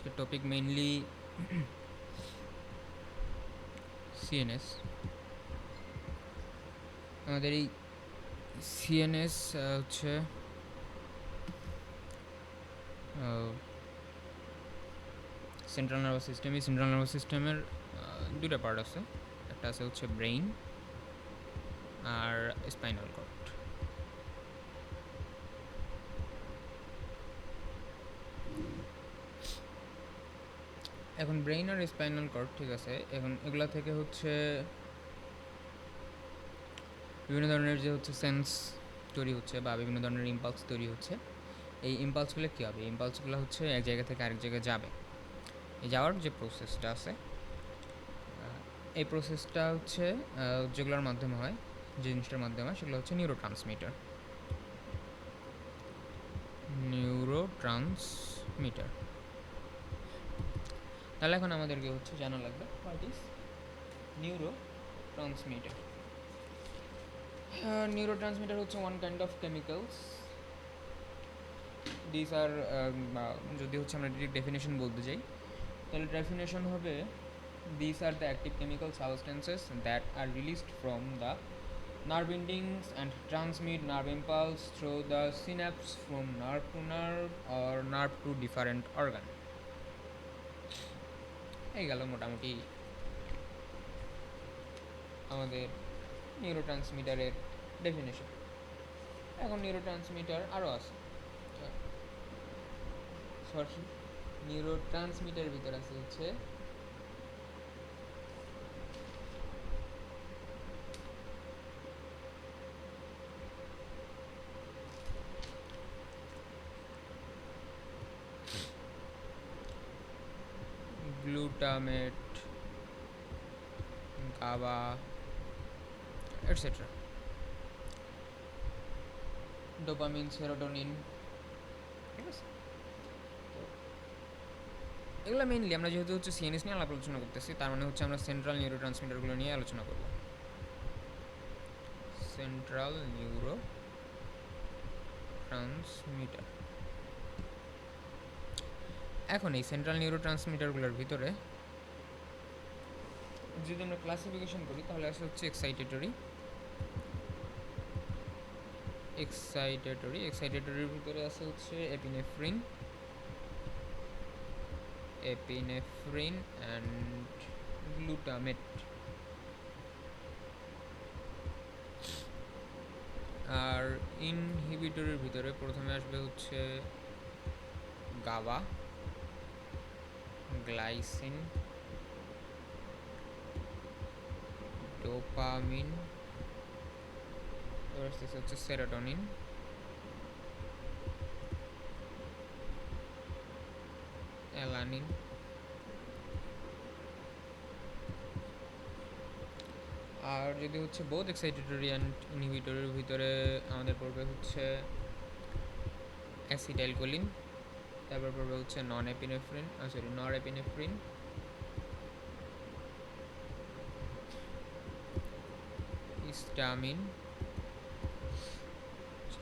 আজকের topic mainly CNS. আমাদের এই সিএনএস হচ্ছে সেন্ট্রাল নার্ভাস সিস্টেম। এই সেন্ট্রাল নার্ভাস সিস্টেমের দুটো পার্ট আছে, একটা আছে হচ্ছে ব্রেইন আর স্পাইনাল কর্ড। এখন ব্রেইন আর স্পাইনাল কর্ড ঠিক আছে, এখন এগুলা থেকে হচ্ছে বিভিন্ন ধরনের যে হচ্ছে সেন্স তৈরি হচ্ছে বা বিভিন্ন ধরনের ইম্পালস তৈরি হচ্ছে। এই ইম্পালসগুলো কী হবে? ইম্পালসগুলো হচ্ছে এক জায়গা থেকে আরেক জায়গায় যাবে। এই যাওয়ার যে প্রসেসটা আছে, এই প্রসেসটা হচ্ছে যেগুলোর মাধ্যমে হয়, যে জিনিসটার মাধ্যমে হয় সেগুলো হচ্ছে নিউরোট্রান্সমিটার। তাহলে এখন আমাদেরকে হচ্ছে জানা লাগবে হোয়াট ইজ নিউরোট্রান্সমিটার। নিউরোট্রান্সমিটার হচ্ছে one kind of chemicals. This are যদি হচ্ছে আমরা ডিরেক্ট ডেফিনেশন বলতে যাই, তাহলে ডেফিনেশন হবে this are the active chemical substances that are released from the nerve endings and transmit nerve impulse through the synapse from nerve to nerve or nerve to different organ. এই গেল মোটামুটি আমাদের নিউরোট্রান্সমিটারের definition. এখন neurotransmitter আরও আছে, sorry, নিউরোট্রান্সমিটারের ভিতরে আছে হচ্ছে গ্লুটামেট, গাবা, এটসেট্রা, ডোপামিন, সেরোটোনিন, ঠিক আছে। এগুলো মেইনলি আমরা যেহেতু হচ্ছে সিএনএস নিয়ে আলোচনা করতেছি, তার মানে হচ্ছে আমরা সেন্ট্রাল নিউরো ট্রান্সমিটারগুলো নিয়ে আলোচনা করব। Central neuro transmitter. এখন এই সেন্ট্রাল নিউরো ট্রান্সমিটারগুলোর ভিতরে যদি আমরা ক্লাসিফিকেশন করি, তাহলে আসলে হচ্ছে এক্সাইটেটরির ভিতরে আছে হচ্ছে এপিনেফ্রিন অ্যান্ড গ্লুটামেট। আর ইনহিবিটরের ভিতরে প্রথমে আসবে হচ্ছে গাবা, গ্লাইসিন, ডোপামিন, এবার আসতেছে হচ্ছে সেরোটোনিন, অ্যালানিন, আর যদি হচ্ছে বোথ এক্সাইটেটরি অ্যান্ড ইনহিবিটরের ভিতরে আমাদের পড়বে হচ্ছে অ্যাসিটাইলকোলিন, তারপর পড়বে হচ্ছে নরএপিনেফ্রিন, হিস্টামিন,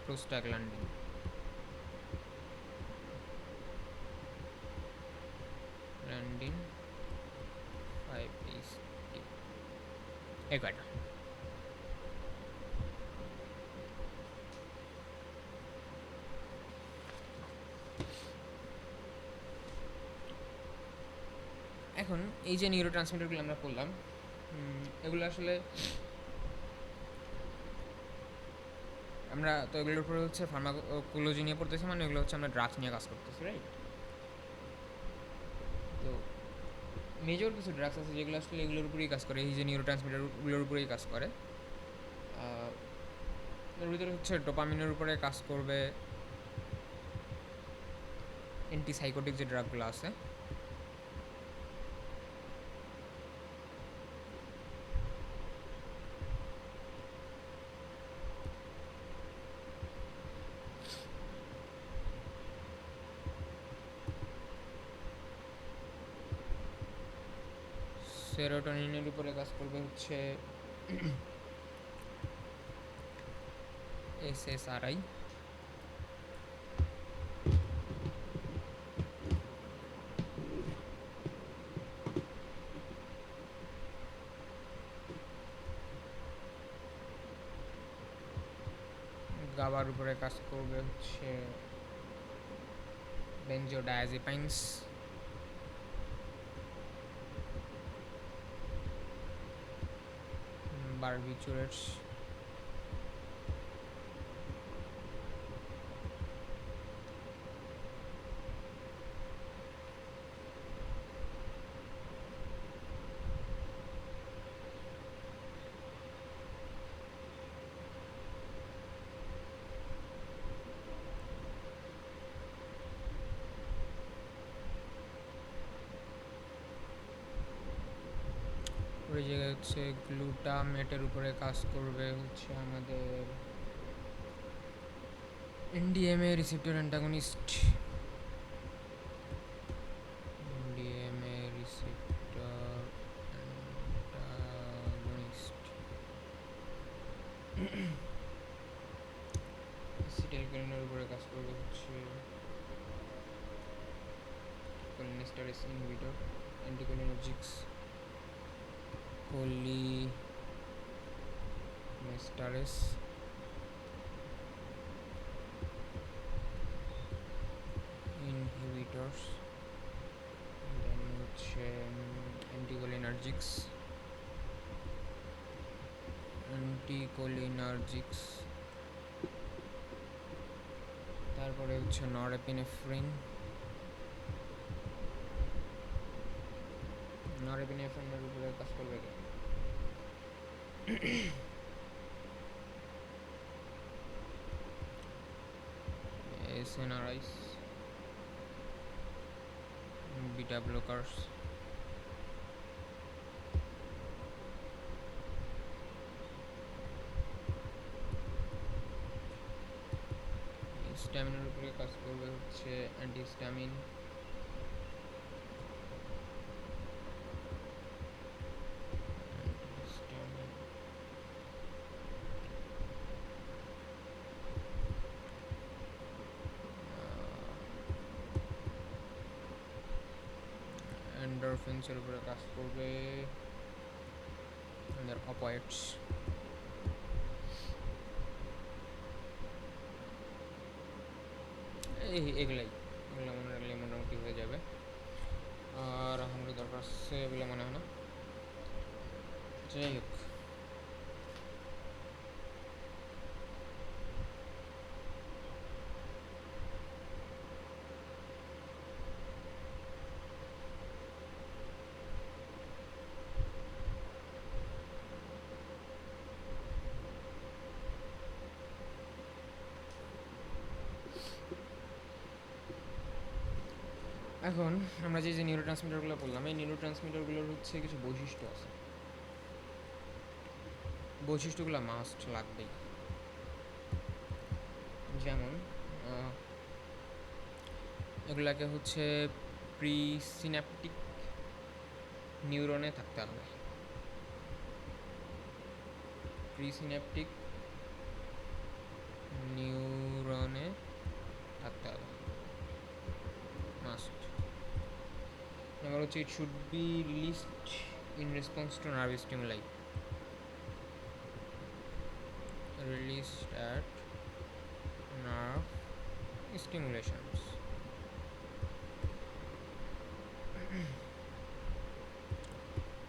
প্রোস্টাগ্ল্যান্ডিন। গ্ল্যান্ডিন 5-HT, এই কয়টা। এখন এই যে নিউরো ট্রান্সমিটারগুলো আমরা করলাম, এগুলো আসলে আমরা তো এগুলোর উপরে হচ্ছে ফার্মাকোলজি নিয়ে পড়তেছি, মানে এগুলো হচ্ছে আমরা ড্রাগস নিয়ে কাজ করতেছি, রাইট? তো মেজর কিছু ড্রাগস আছে যেগুলো আসলে এগুলোর উপরেই কাজ করে, এই যে নিউরো ট্রান্সমিটারগুলোর উপরেই কাজ করে। এর ভিতরে হচ্ছে ডোপামিনের উপরে কাজ করবে অ্যান্টিসাইকোটিক যে ড্রাগগুলো আছে, সেরোটোনিনের উপরে কাজ করবে হচ্ছে SSRI, গাবার উপরে কাজ করবে হচ্ছে বেনজোডায়াজেপাইনস, বারবিচুরেটস, ওই জায়গায় হচ্ছে গ্লুটামেটের উপরে কাজ করবে হচ্ছে আমাদের NMDA receptor antagonist, NMDA receptor antagonist, অ্যাসিটাইলকোলিনের উপরে কাজ করবে হচ্ছে কোলিনেস্টারেস ইনহিবিটর, অ্যান্টিকোলিনার্জিক্স, কোলিনেস্টারেস ইনহিবিটরস, দেন হচ্ছে অ্যান্টিকোলিনার্জিক্স, তারপরে হচ্ছে নরএপিনেফ্রিন, নরএপিনেফ্রিনের উপরে কাজ করবে কি এসএনআরআইস, বিটা ব্লকার্স, স্ট্যামিনার উপরে কাজ করবে হচ্ছে অ্যান্টিস্ট্যামিন, এন্ডরফিনসের উপরে কাজ করবে আমাদের অপয়েডস, এগুলো মনে রাখলে মোটামুটি হয়ে যাবে। আর আমাদের দরকার আছে এগুলো মনে হয় না, যাই হোক। এখন আমরা যে নিউরো ট্রান্সমিটারগুলো বললাম, এই নিউরো ট্রান্সমিটারগুলোর হচ্ছে কিছু বৈশিষ্ট্য আছে, বৈশিষ্ট্যগুলো মাস্ট লাগবেই। যেমন এগুলাকে হচ্ছে প্রিসিন্যাপটিক নিউরনে থাকতে হবে, প্রিসিন্যাপটিক নিউরনে থাকতে হবে মাস্ট। নাম্বার হচ্ছে it should be released in response to nerve stimuli, released at nerve stimulations.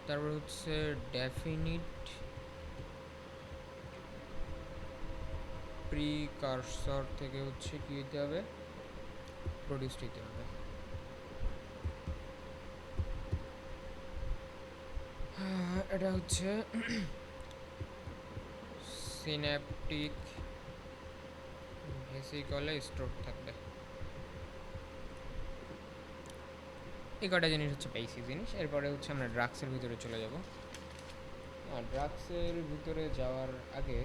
তারপর হচ্ছে ডেফিনিট প্রিকারসর থেকে হচ্ছে কি হতে হবে, প্রডিউস হতে হবে। এটা হচ্ছে সিন্যাপটিক ভেসিকলে স্টোর থাকবে। এই কটা জিনিস হচ্ছে বেসিক জিনিস। এরপরে হচ্ছে আমরা ড্রাগসের ভিতরে চলে যাব। আর ড্রাগসের ভিতরে যাওয়ার আগে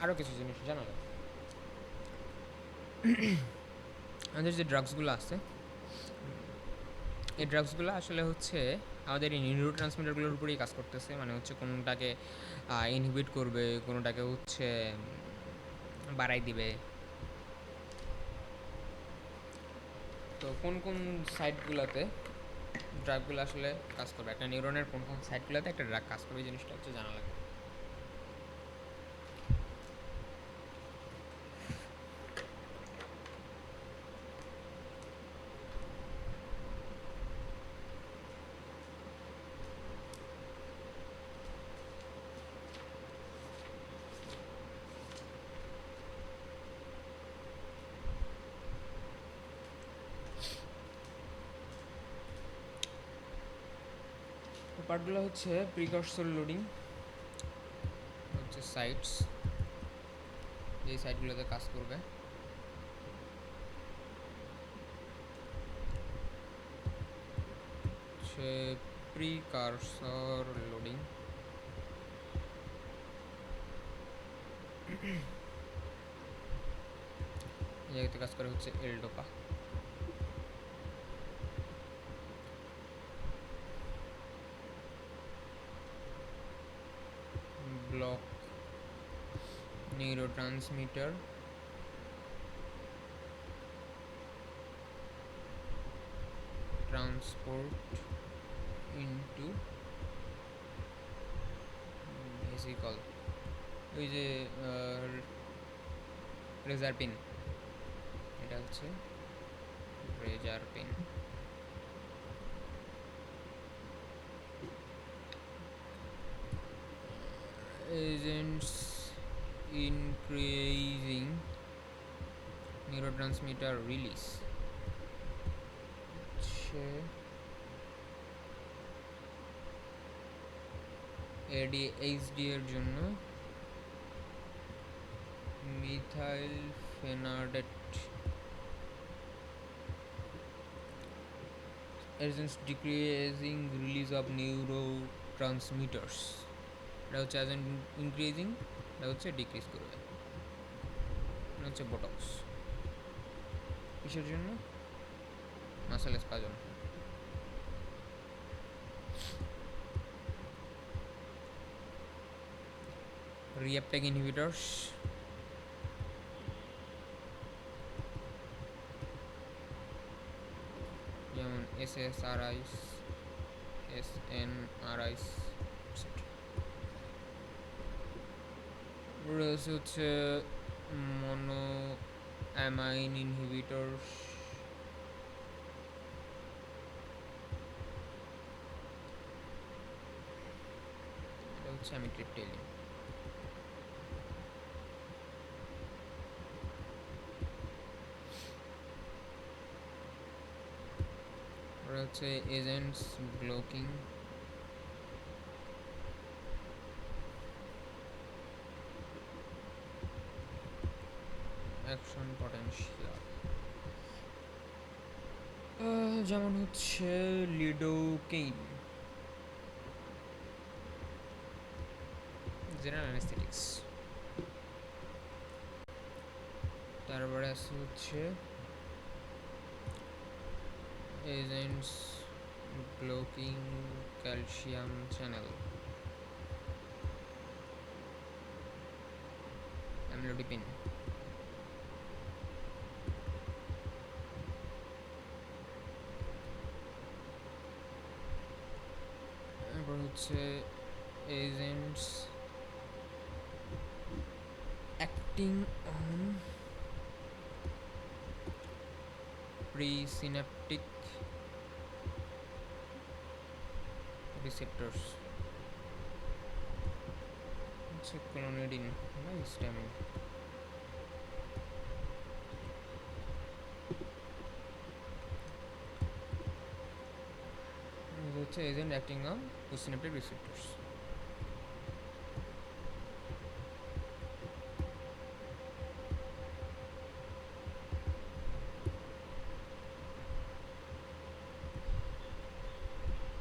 আরও কিছু জিনিস জানা লাগে। আমাদের যে ড্রাগসগুলো আছে, এই ড্রাগসগুলো আসলে হচ্ছে আমাদের এই নিউরো ট্রান্সমিটারগুলোর উপরেই কাজ করতেছে। মানে হচ্ছে কোনোটাকে ইনহিবিট করবে, কোনোটাকে হচ্ছে বাড়াই দিবে। তো কোন কোন সাইটগুলোতে ড্রাগগুলো আসলে কাজ করবে, একটা নিউরনের কোন কোন সাইটগুলোতে একটা ড্রাগ কাজ করবে, এই জিনিসটা হচ্ছে জানা লাগে। পার্টগুলো হচ্ছে প্রিকর্সর লোডিং, হচ্ছে সাইটস, যেই সাইটগুলোতে কাজ করবে, হচ্ছে প্রিকারসর লোডিং, এই জায়গাতে কাজ করে হচ্ছে L dopa. Block neurotransmitter, transport into vesicle, ওই যে রেজার পিন, এটা হচ্ছে reserpine. Agents increasing neurotransmitter release, ADHD এর জন্য methylphenidate, agents decreasing release of neurotransmitters, এটা হচ্ছে এজেন্ট ইনক্রিজিং, এটা হচ্ছে ডিক্রিজ করবে, এটা হচ্ছে বোটক্স। কিসের জন্য? Muscle spasm. রিঅ্যাপটেক ইনহিবিটরস, যেমন SSRIs, SNRIs, রয়েছে হচ্ছে মনো অ্যামাইন ইনহিবিটরস, এটা হচ্ছে অ্যামিট্রিপটাইলিন। হচ্ছে এজেন্টস ব্লকিং, অ্যাকশন পটেনশিয়াল, যেমন হচ্ছে লিডোকেইন। জেনারেল অ্যানেস্থেটিক্স। তারপরে আছে হচ্ছে agents blocking calcium channel, amlodipine. তারপর হচ্ছে এজেন্টস অ্যাক্টিং অন প্রিসিন্যাপটিক রিসেপ্টরস, হচ্ছে ক্লোনিডিন বা হিস্টামিন। হচ্ছে এজেন্ট অ্যাক্টিং অন প্রিসিন্যাপটিক রিসেপ্টরস।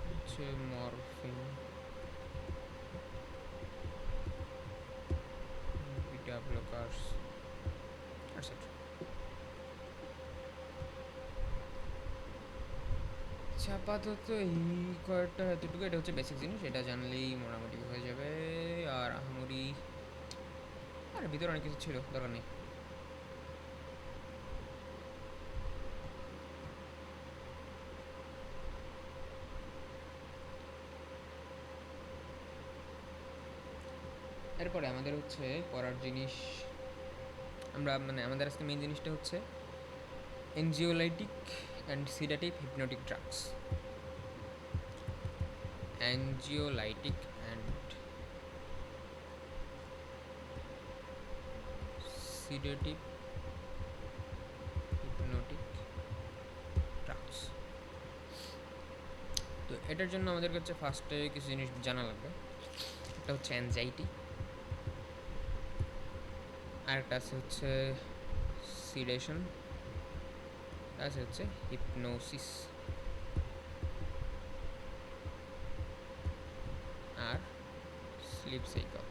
হচ্ছে মরফিন, বিটা ব্লকার্স, এটসেট্রা। আপাতত এই কয়েকটা এতটুকু, এটা হচ্ছে বেসিক জিনিস, এটা জানলেই মোটামুটি হয়ে যাবে। আর আহামরি আর ভিতরে অনেক কিছু ছিল, দরকার নেই। এরপরে আমাদের হচ্ছে পড়ার জিনিস, আমরা মানে আমাদের আজকে মেইন জিনিসটা হচ্ছে anxiolytic and sedative hypnotic drugs. Anxiolytic and sedative hypnotic drugs. তো এটার জন্য আমাদের কাছে ফার্স্টে কিছু জিনিস জানা লাগবে। একটা হচ্ছে অ্যাংজাইটি, আরেকটা আছে হচ্ছে সিডেশন, আছে হচ্ছে হিপনোসিস, আর স্লিপ সাইকেল।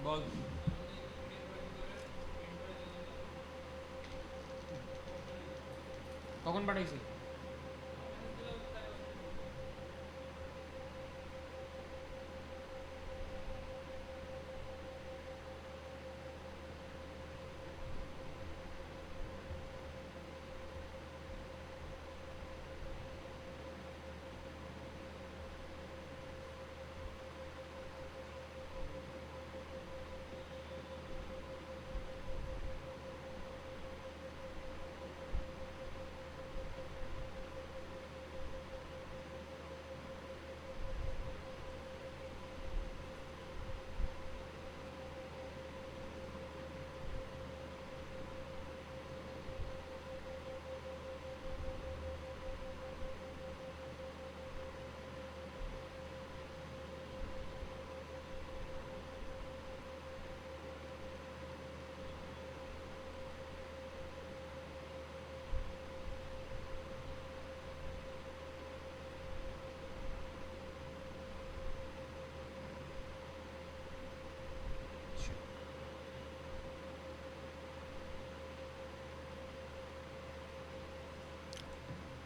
বল কখন পাঠাইছি?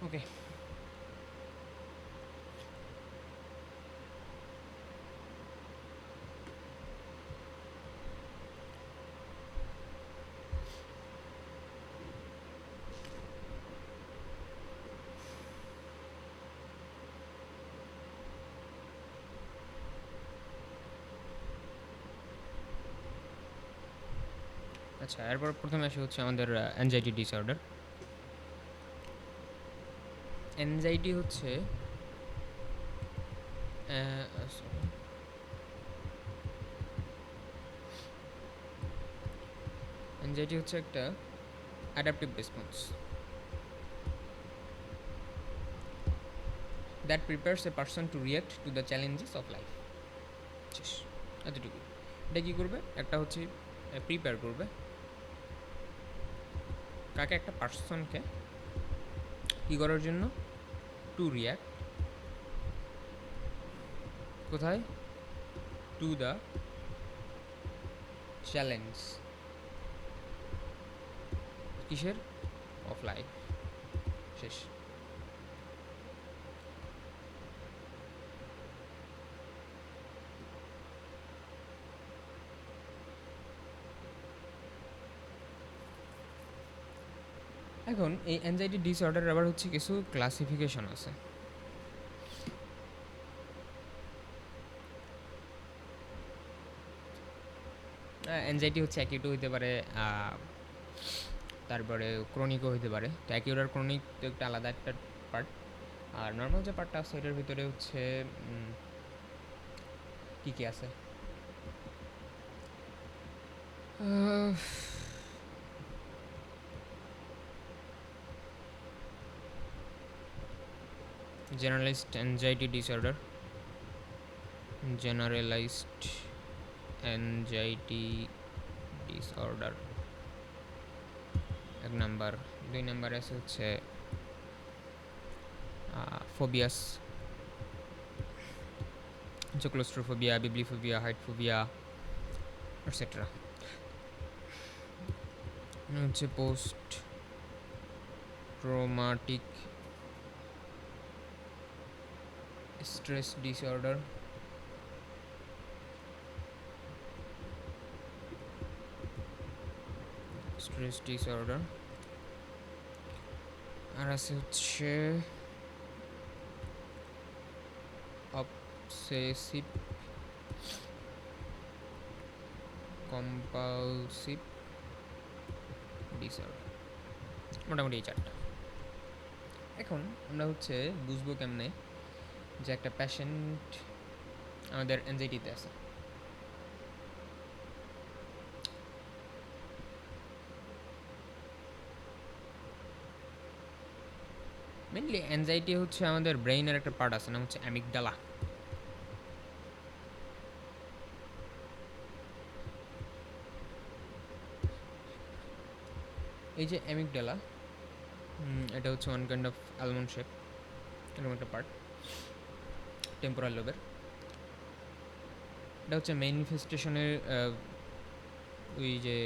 ওকে, আচ্ছা এরপর প্রথমে আসে হচ্ছে আমাদের অ্যাংজাইটি ডিসঅর্ডার। অ্যাংজাইটি হচ্ছে অ্যাংজাইটি হচ্ছে একটা adaptive response that prepares a person to react to the challenges of life. এতটুকু। এটা কী করবে? একটা হচ্ছে প্রিপেয়ার করবে কাকে? একটা পার্সনকে কী করার জন্য? টু রিয়াক্ট কোথায়? টু দ্য চ্যালেঞ্জ কিসের? Of life. শেষ। এখন এই অ্যাংজাইটি ডিসঅর্ডার আবার হচ্ছে কিছু ক্লাসিফিকেশন আছে। অ্যাংজাইটি হচ্ছে অ্যাকিউটও হইতে পারে, তারপরে ক্রনিকও হইতে পারে। তো অ্যাকিউট আর ক্রনিক তো একটা আলাদা একটা পার্ট, আর নর্মাল যে পার্টটা আছে এটার ভিতরে হচ্ছে কী কী আছে? Generalised anxiety disorder, generalised anxiety disorder এক নাম্বার। 2 নাম্বারে আছে হচ্ছে ফোবিয়াস, হচ্ছে ক্লোস্ট্রোফোবিয়া, বিব্লিফোবিয়া, হাইটফোবিয়া এটসেট্রা। হচ্ছে post traumatic stress disorder, stress disorder. আর আছে হচ্ছে অবসেসিভ কম্পালসিভ ডিসঅর্ডার। মোটামুটি এই চারটা। এখন আমরা হচ্ছে বুঝবো কেমনে যে একটা পেশেন্ট আমাদের অ্যাংজাইটিতে আছে। মেনলি অ্যাংজাইটি হচ্ছে আমাদের ব্রেইনের একটা পার্ট আছে, না হচ্ছে অ্যামিগডালা। এই যে অ্যামিগডালা, এটা হচ্ছে one kind of almond shape, এরকম একটা পার্ট টেম্পোরাল লোবের। এটা হচ্ছে ম্যানিফেস্টেশনের ওই যে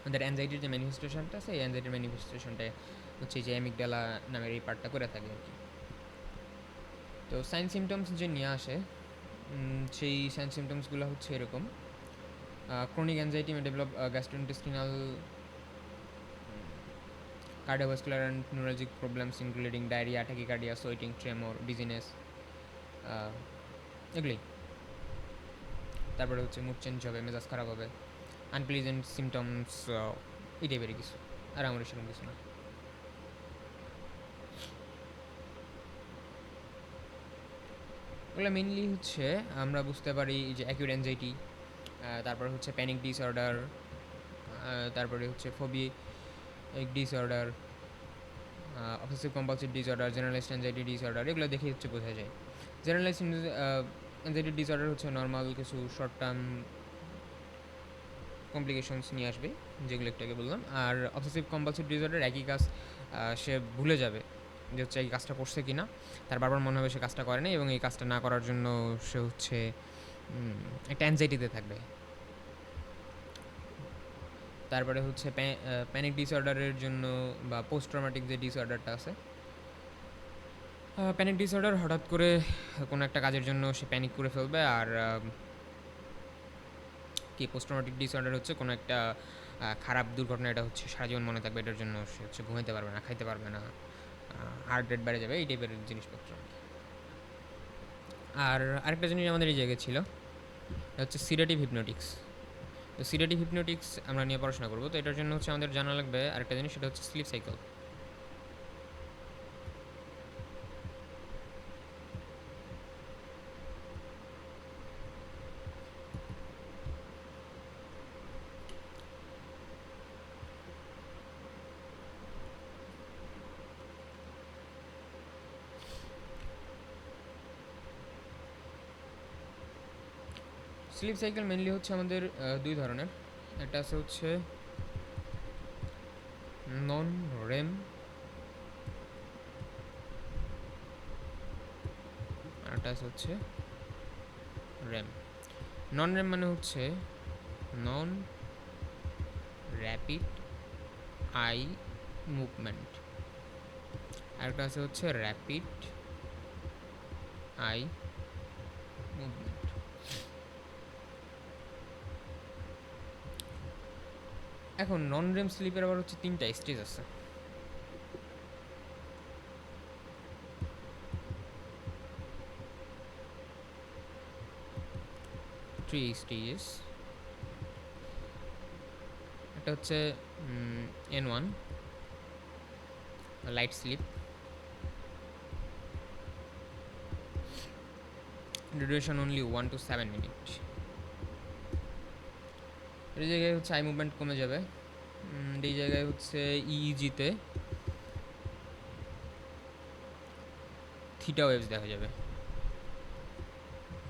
আমাদের অ্যাংজাইটির যে ম্যানিফেস্টেশনটা আছে, এই অ্যাংজাইটির ম্যানিফেস্টেশনটা হচ্ছে যে অ্যামিগডালা নামের এই পার্টটা করে থাকে আর কি। তো সাইন সিমটমস যে নিয়ে আসে, সেই সাইন সিমটমসগুলো হচ্ছে এরকম: chronic anxiety May develop gastrointestinal cardiovascular and neurologic problems including diarrhea, tachycardia, sweating, tremor, dizziness, এগুলোই। তারপরে হচ্ছে মুড চেঞ্জ হবে, মেজাজ খারাপ হবে, আনপ্লিজেন্ট সিমটমস, এই টাইপের কিছু। আর আমার সেরকম কিছু না। ওগুলো মেনলি হচ্ছে আমরা বুঝতে পারি যে অ্যাকিউট অ্যাংজাইটি, তারপরে হচ্ছে প্যানিক ডিসঅর্ডার, তারপরে হচ্ছে phobic disorder, obsessive compulsive disorder, generalised anxiety disorder, এগুলো দেখে হচ্ছে বোঝা যায়। জেনারেলাইজড অ্যাংজাইটি ডিসঅর্ডার হচ্ছে নর্মাল কিছু শর্ট টার্ম কমপ্লিকেশনস নিয়ে আসবে, যেগুলো একটু আগে বললাম। আর অবসেসিভ কম্পালসিভ ডিসঅর্ডার একই কাজ সে ভুলে যাবে যে হচ্ছে এই কাজটা করছে কি না, তার বারবার মনে হবে সে কাজটা করে না, এবং এই কাজটা না করার জন্য সে হচ্ছে একটা অ্যাংজাইটিতে থাকবে। তারপরে হচ্ছে প্যানিক ডিসঅর্ডারের জন্য বা পোস্ট ট্রমাটিক যে ডিসঅর্ডারটা আছে, প্যানিক ডিসঅর্ডার হঠাৎ করে কোনো একটা কাজের জন্য সে প্যানিক করে ফেলবে। আর কি পোস্ট ট্রমাটিক ডিসঅর্ডার হচ্ছে কোনো একটা খারাপ দুর্ঘটনা, এটা হচ্ছে সারা জীবন মনে থাকবে, এটার জন্য সে হচ্ছে ঘুমাইতে পারবে না, খাইতে পারবে না, হার্ট রেট বেড়ে যাবে, এই টাইপের জিনিসপত্র। আর আরেকটা জিনিস আমাদের এই জায়গায় ছিল, এটা হচ্ছে সিডেটিভ হিপনোটিক্স। তো সিডেটিভ হিপনোটিক্স আমরা নিয়ে পড়াশোনা করবো। তো এটার জন্য হচ্ছে আমাদের জানা লাগবে আরেকটা জিনিস, সেটা হচ্ছে sleep cycle. Sleep cycle mainly হচ্ছে আমাদের দুই ধরনের। একটা আছে হচ্ছে নন রেম, আরটা আছে হচ্ছে র্যাম। নন র্যাম মানে হচ্ছে নন র্যাপিড আই মুভমেন্ট, আরেকটা আছে হচ্ছে র্যাপিড আই মুভমেন্ট। এখন নন রেম স্লিপের আবার হচ্ছে তিনটা স্টেজ আছে। Three stages. এটা হচ্ছে N1 light sleep, duration only 1 to 7 minute. এই জায়গায় হচ্ছে আই মুভমেন্ট কমে যাবে। এই জায়গায় হচ্ছে ইইজিতে থিটা ওয়েভস দেখা যাবে,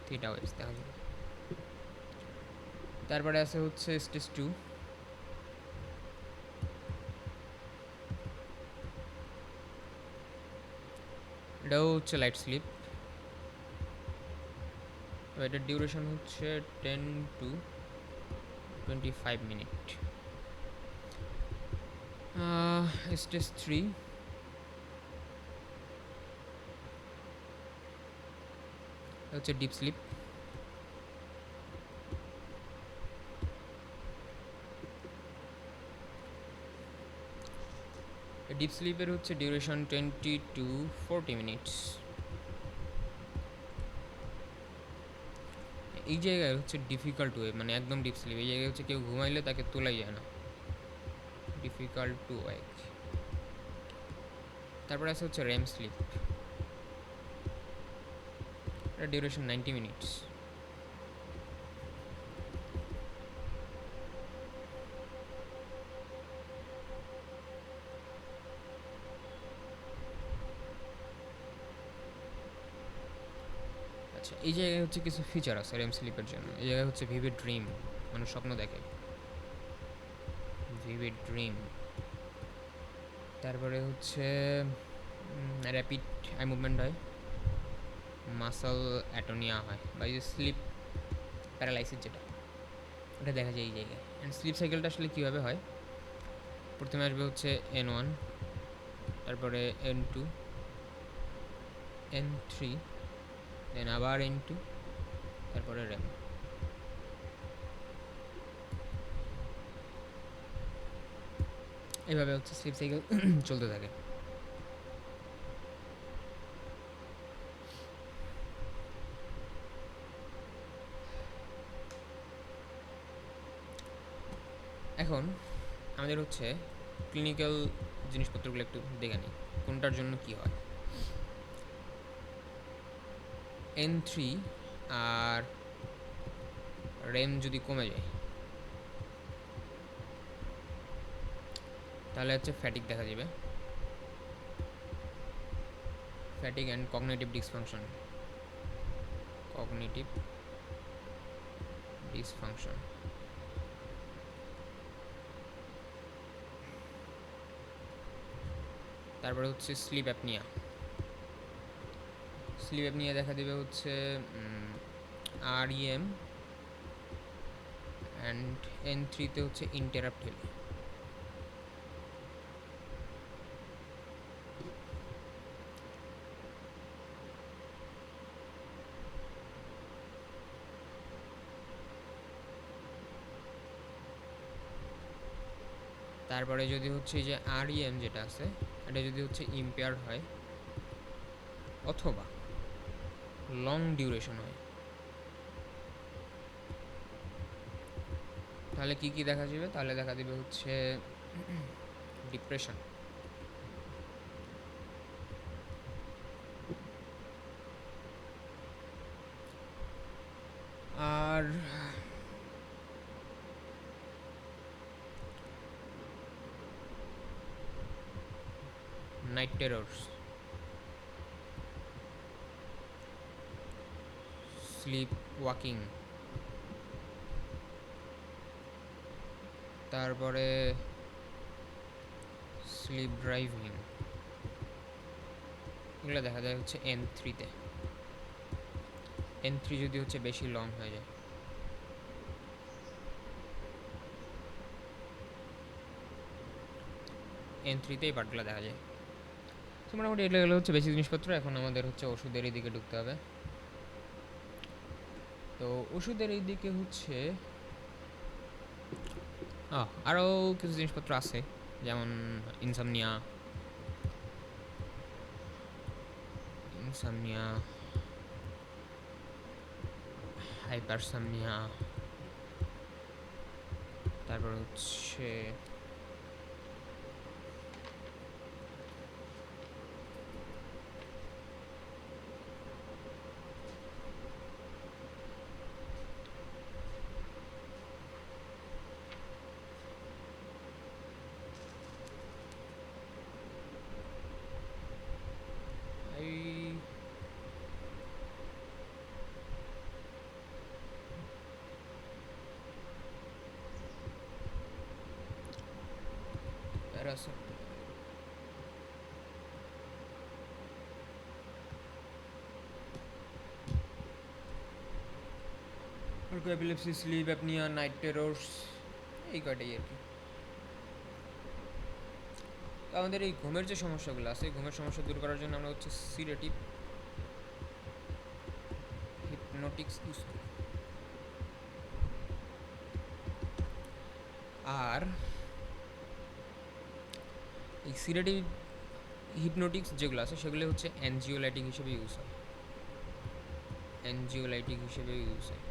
থিটা ওয়েভস দেখা যাবে। তারপরে আছে হচ্ছে স্টেজ 2, এটাও হচ্ছে লাইট স্লিপ, এটার ডিউরেশন হচ্ছে 10 to 25 মিনিট। স্টেজ 3, হচ্ছে ডিপ স্লিপ, ডিপ স্লিপের হচ্ছে ডিউরেশন 20 to 40 মিনিটস। এই জায়গায় হচ্ছে ডিফিকাল্ট ওয়েভ, মানে একদম ডিপ স্লিপ, এই জায়গায় হচ্ছে কেউ ঘুমাইলে তাকে তোলাই যায় না, ডিফিকাল্ট টু ওয়েক। তারপরে আছে হচ্ছে রেম স্লিপ, এটা ডিউরেশন 90 মিনিটস। আচ্ছা, এই জায়গায় হচ্ছে কিছু ফিচার আছে রেম স্লিপের জন্য। এই জায়গায় হচ্ছে ভিভিড ড্রিম, মানুষ স্বপ্ন দেখে, ভিভিড ড্রিম। তারপরে হচ্ছে র্যাপিড আই মুভমেন্ট হয়, মাসল অ্যাটোনিয়া হয়, বা এই যে স্লিপ প্যারালাইসিস যেটা, ওটা দেখা যায় এই জায়গায়। অ্যান্ড স্লিপ সাইকেলটা আসলে কীভাবে হয়, প্রথমে আসবে হচ্ছে N1, তারপরে N2, N3, দেন আবার N2, তারপরে র্যাম। এইভাবে হচ্ছে স্লিপ সাইকেল চলতে থাকে। এখন আমাদের হচ্ছে ক্লিনিক্যাল জিনিসপত্রগুলো একটু দেখে নিই, কোনটার জন্য কি হয়। N3 আর র্যাম যদি কমে যায় তাহলে হচ্ছে ফ্যাটিক দেখা যাবে, fatigue and cognitive dysfunction, cognitive dysfunction. তারপরে হচ্ছে স্লিপ অ্যাপনিয়া, স্লিপ অ্যাপনিয়া দেখা দেবে হচ্ছে REM, অ্যান্ড N3-তে হচ্ছে ইন্টারাপ্ট হলে। তারপরে যদি হচ্ছে যে REM যেটা আছে এটা যদি হচ্ছে ইম্পেয়ার্ড হয় অথবা লং ডিউরেশন হয়, তাহলে কি কি দেখা যাবে, তাহলে দেখা দেবে হচ্ছে ডিপ্রেশন, আর নাইট টেরর্স, স্লিপ ওয়াকিং, তারপরে স্লিপ ড্রাইভিং, এগুলো দেখা যায় হচ্ছে N3-তে। N3 যদি হচ্ছে বেশি লং হয়ে যায়। N3-তে এই পার্টগুলো দেখা যায়। তো মোটামুটি এগুলো হচ্ছে বেশি জিনিসপত্র। এখন আমাদের হচ্ছে ওষুধের এই দিকে ঢুকতে হবে। তো ওষুধের এই দিকে হচ্ছে আরও কিছু জিনিসপত্র আছে, যেমন ইনসমনিয়া, হাইপারসমনিয়া, তারপর হচ্ছে এপিলেপসি, স্লিপ অ্যাপনিয়া, নাইট টেরর্স, এই কয়টাই আর কি। তো আমাদের এই ঘুমের যে সমস্যাগুলো আছে, ঘুমের সমস্যা দূর করার জন্য আমরা হচ্ছে সিডেটিভ হিপনোটিক্স ইউজ করি। আর এই সিডেটিভ হিপনোটিক্স যেগুলো আছে সেগুলো হচ্ছে অ্যানজিওলাইটিক হিসেবে ইউজ হয়, অ্যানজিওলাইটিক হিসেবে ইউজ হয়।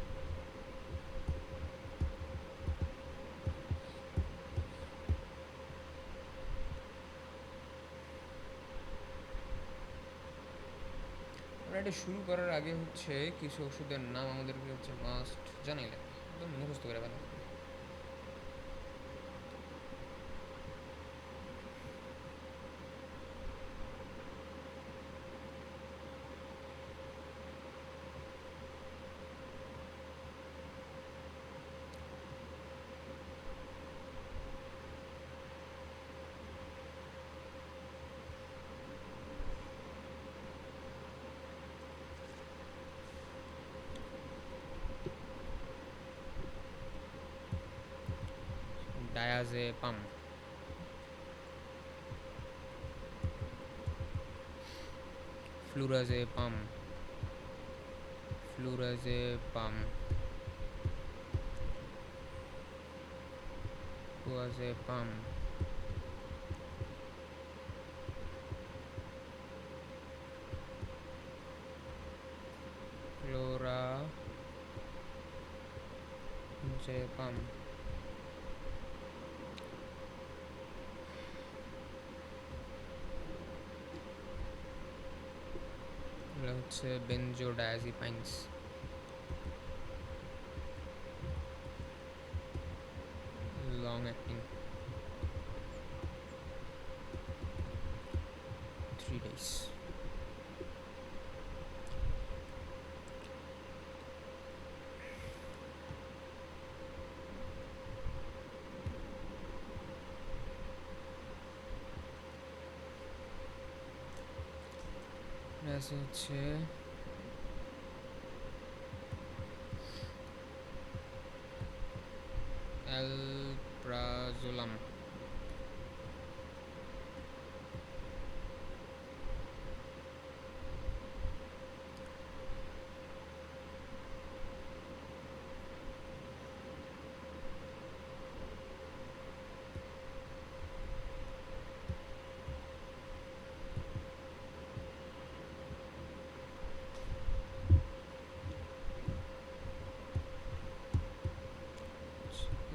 শুরু করার আগে হচ্ছে কিছু ওষুধের নাম আমাদেরকে হচ্ছে মাস্ট জানাই লাগবে, একদম মুখস্থ করে ফেলা লাগবে। ডায়াজেপাম, ফ্লুরাজেপাম, ফ্লুরাজেপাম, ক্লোরাজেপাম, ক্লোরাজেপাম, এগুলো হচ্ছে বেনজোডায়াজিপাইনস। Long acting 3 days। আছে হচ্ছে অ্যালপ্রাজোলাম,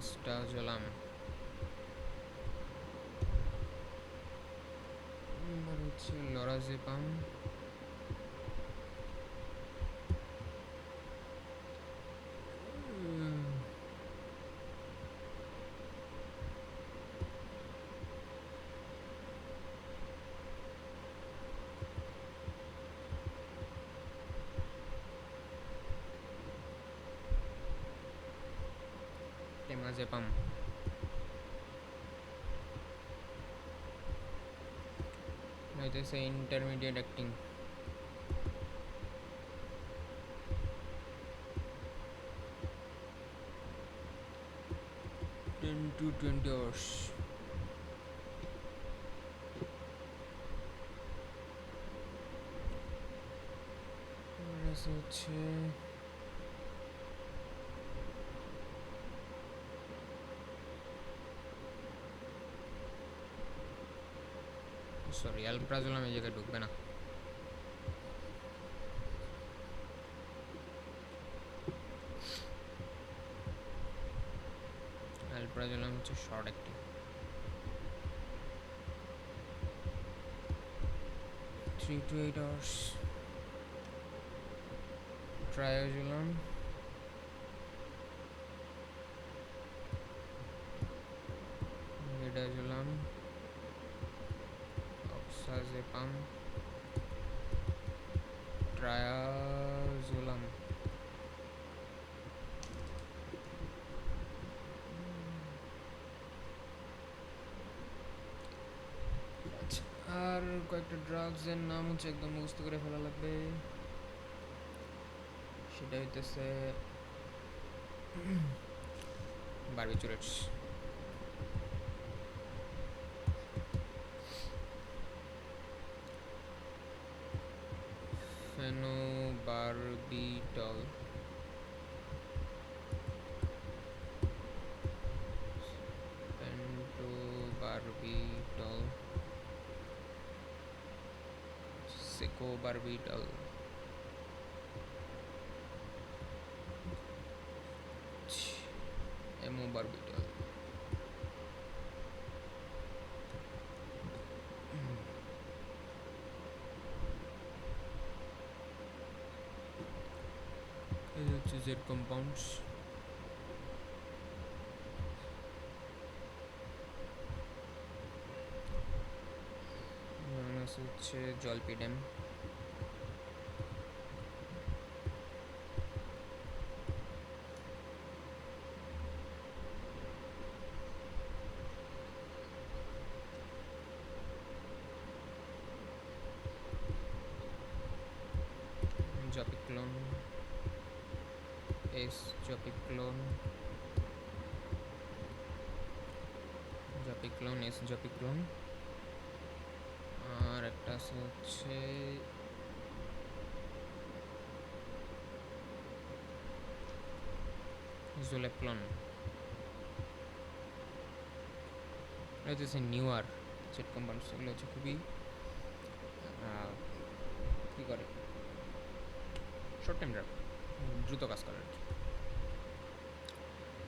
স্টাজোলাম, আর হচ্ছে লরাজেপাম, টেমাজেপাম। হইতেছে ইন্টারমিডিয়েট অ্যাক্টিং, 10 to 20 hours। হচ্ছে সরি, অ্যালপ্রাজোলাম এই জায়গায় ঢুকবে না। অ্যালপ্রাজোলাম হচ্ছে short acting, 3 to 8 hours। Triazolam, midazolam, oxazepam, triazolam. আর কয়েকটা ড্রাগসের নাম হচ্ছে একদম মুখস্থ করে ফেলা লাগবে। সেটা হইতেছে বারবিচুরেটস, ফেনোবারবিটল, পেন্টোবারবিটল, সেকোবারবিটল, এমোবারবিটল। জেড কম্পাউন্ডস, হচ্ছে জলপিডেম, জপিক্লোন, এস জপিক্লোন, জপিক্লোন, এস জপিক্লোন, আর একটা আছে হচ্ছে জোলেপ্লন। এটা হচ্ছে নিউয়ার জেট কম্পাউন্ডস, এগুলো হচ্ছে খুবই কী করে, শর্ট টাইম ড্রাগ, দ্রুত কাজ করে আর কি।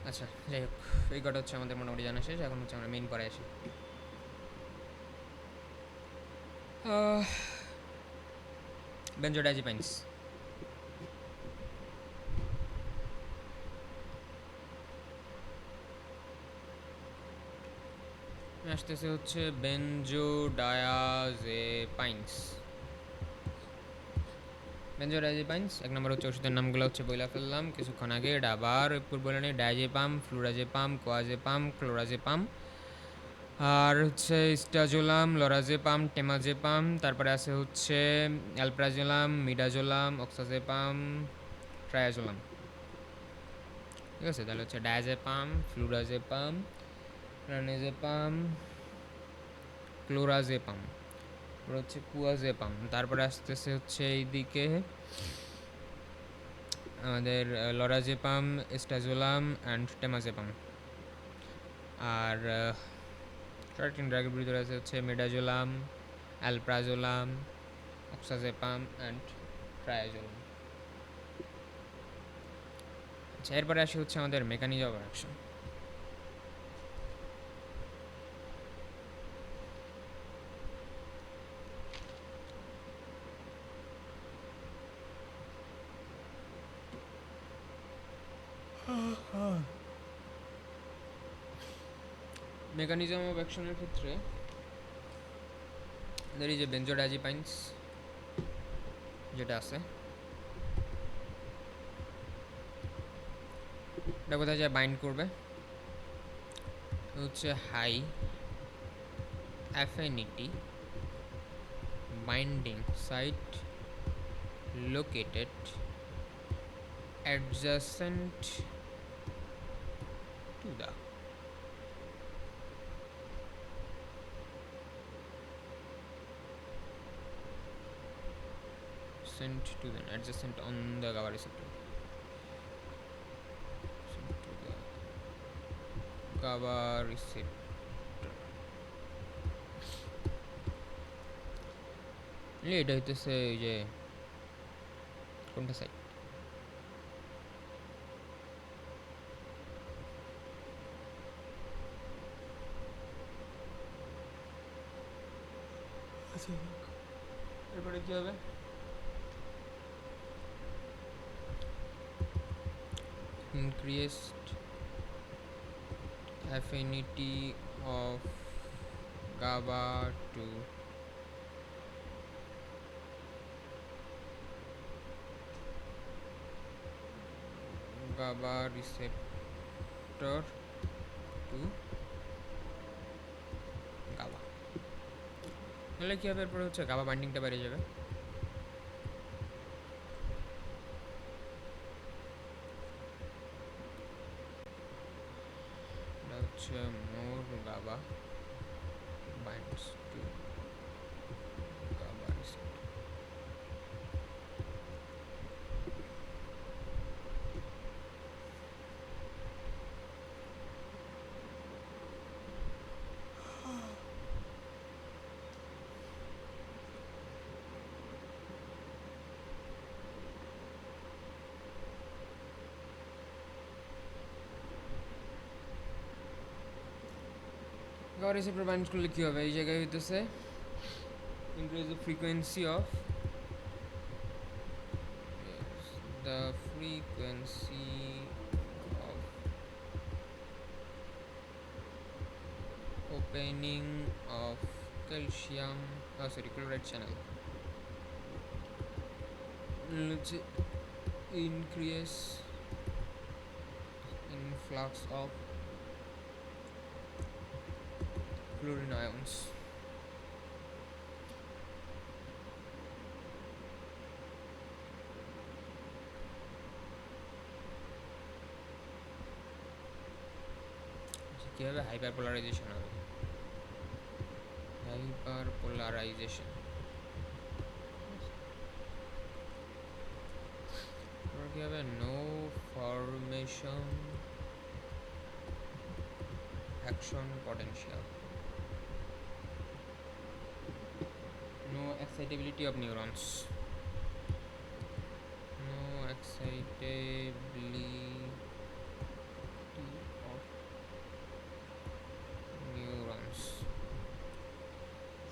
আচ্ছা যাই হোক, এই কটা হচ্ছে আমাদের মোটামুটি জানা শেষ। এখন হচ্ছে আমরা মেইন পরে আসি। বেনজোডাইজিপাইনস, আসতেছে হচ্ছে বেনজোডায়াজেপাইনস। বেনজোডাইজিপাইনস এক নম্বর হচ্ছে ওষুধের নামগুলো হচ্ছে বইলা ফেললাম কিছুক্ষণ আগে, এটা আবার বলে নেই। ডাইজেপাম, ফ্লুরাজেপাম, কোয়াজেপাম, ক্লোরাজেপাম, আর হচ্ছে স্টাজোলাম, লরাজেপাম, টেমাজেপাম, তারপরে আছে হচ্ছে অ্যালপ্রাজোলাম, মিডাজোলাম, অক্সাজেপাম, ট্রায়াজোলাম। ঠিক আছে, তাহলে হচ্ছে ডায়াজেপাম, ফ্লুরাজেপাম, রানেজেপাম, ক্লোরাজেপাম, তারপর হচ্ছে কুয়াজেপাম, তারপরে আসতেছে হচ্ছে এইদিকে আমাদের লরাজেপাম, স্টাজোলাম অ্যান্ড টেমাজেপাম। আর শর্টিন ড্রাগের ভিতরে আছে হচ্ছে মেডাজোলাম, অ্যালপ্রাজোলাম, অক্সাজেপাম অ্যান্ড ট্রায়াজোলাম। আচ্ছা, এরপরে আসি হচ্ছে আমাদের mechanism of action. Mechanism of অ্যাকশনের ক্ষেত্রে এই যে বেনজোডাইজিপাইনস যেটা আছে, এটা কোথায় যায় বাইন্ড করবে, হচ্ছে high affinity binding site located adjacent to the adjacent on the GABA receptor, to the GABA receptor। এটা হইতেছে ওই যে কোনটা সাইট, এরপরে কি হবে, increased affinity of GABA to GABA receptor to GABA। তাহলে কি হবে, এরপরে হচ্ছে GABA বাইন্ডিংটা বেড়ে যাবে। এটা হচ্ছে মোর GABA binds to GABA receptor। GABA receptor binds করলে কি হবে, এই জায়গায় হইতেছে increase the frequency of the frequency of opening of calcium chloride channel increase influx of chlorine ions. কীভাবে হাইপারপোলারাইজেশন হবে? হাইপারপোলারাইজেশন কি হবে? No formation action potential, no excitability of neurons, no excitability of neurons.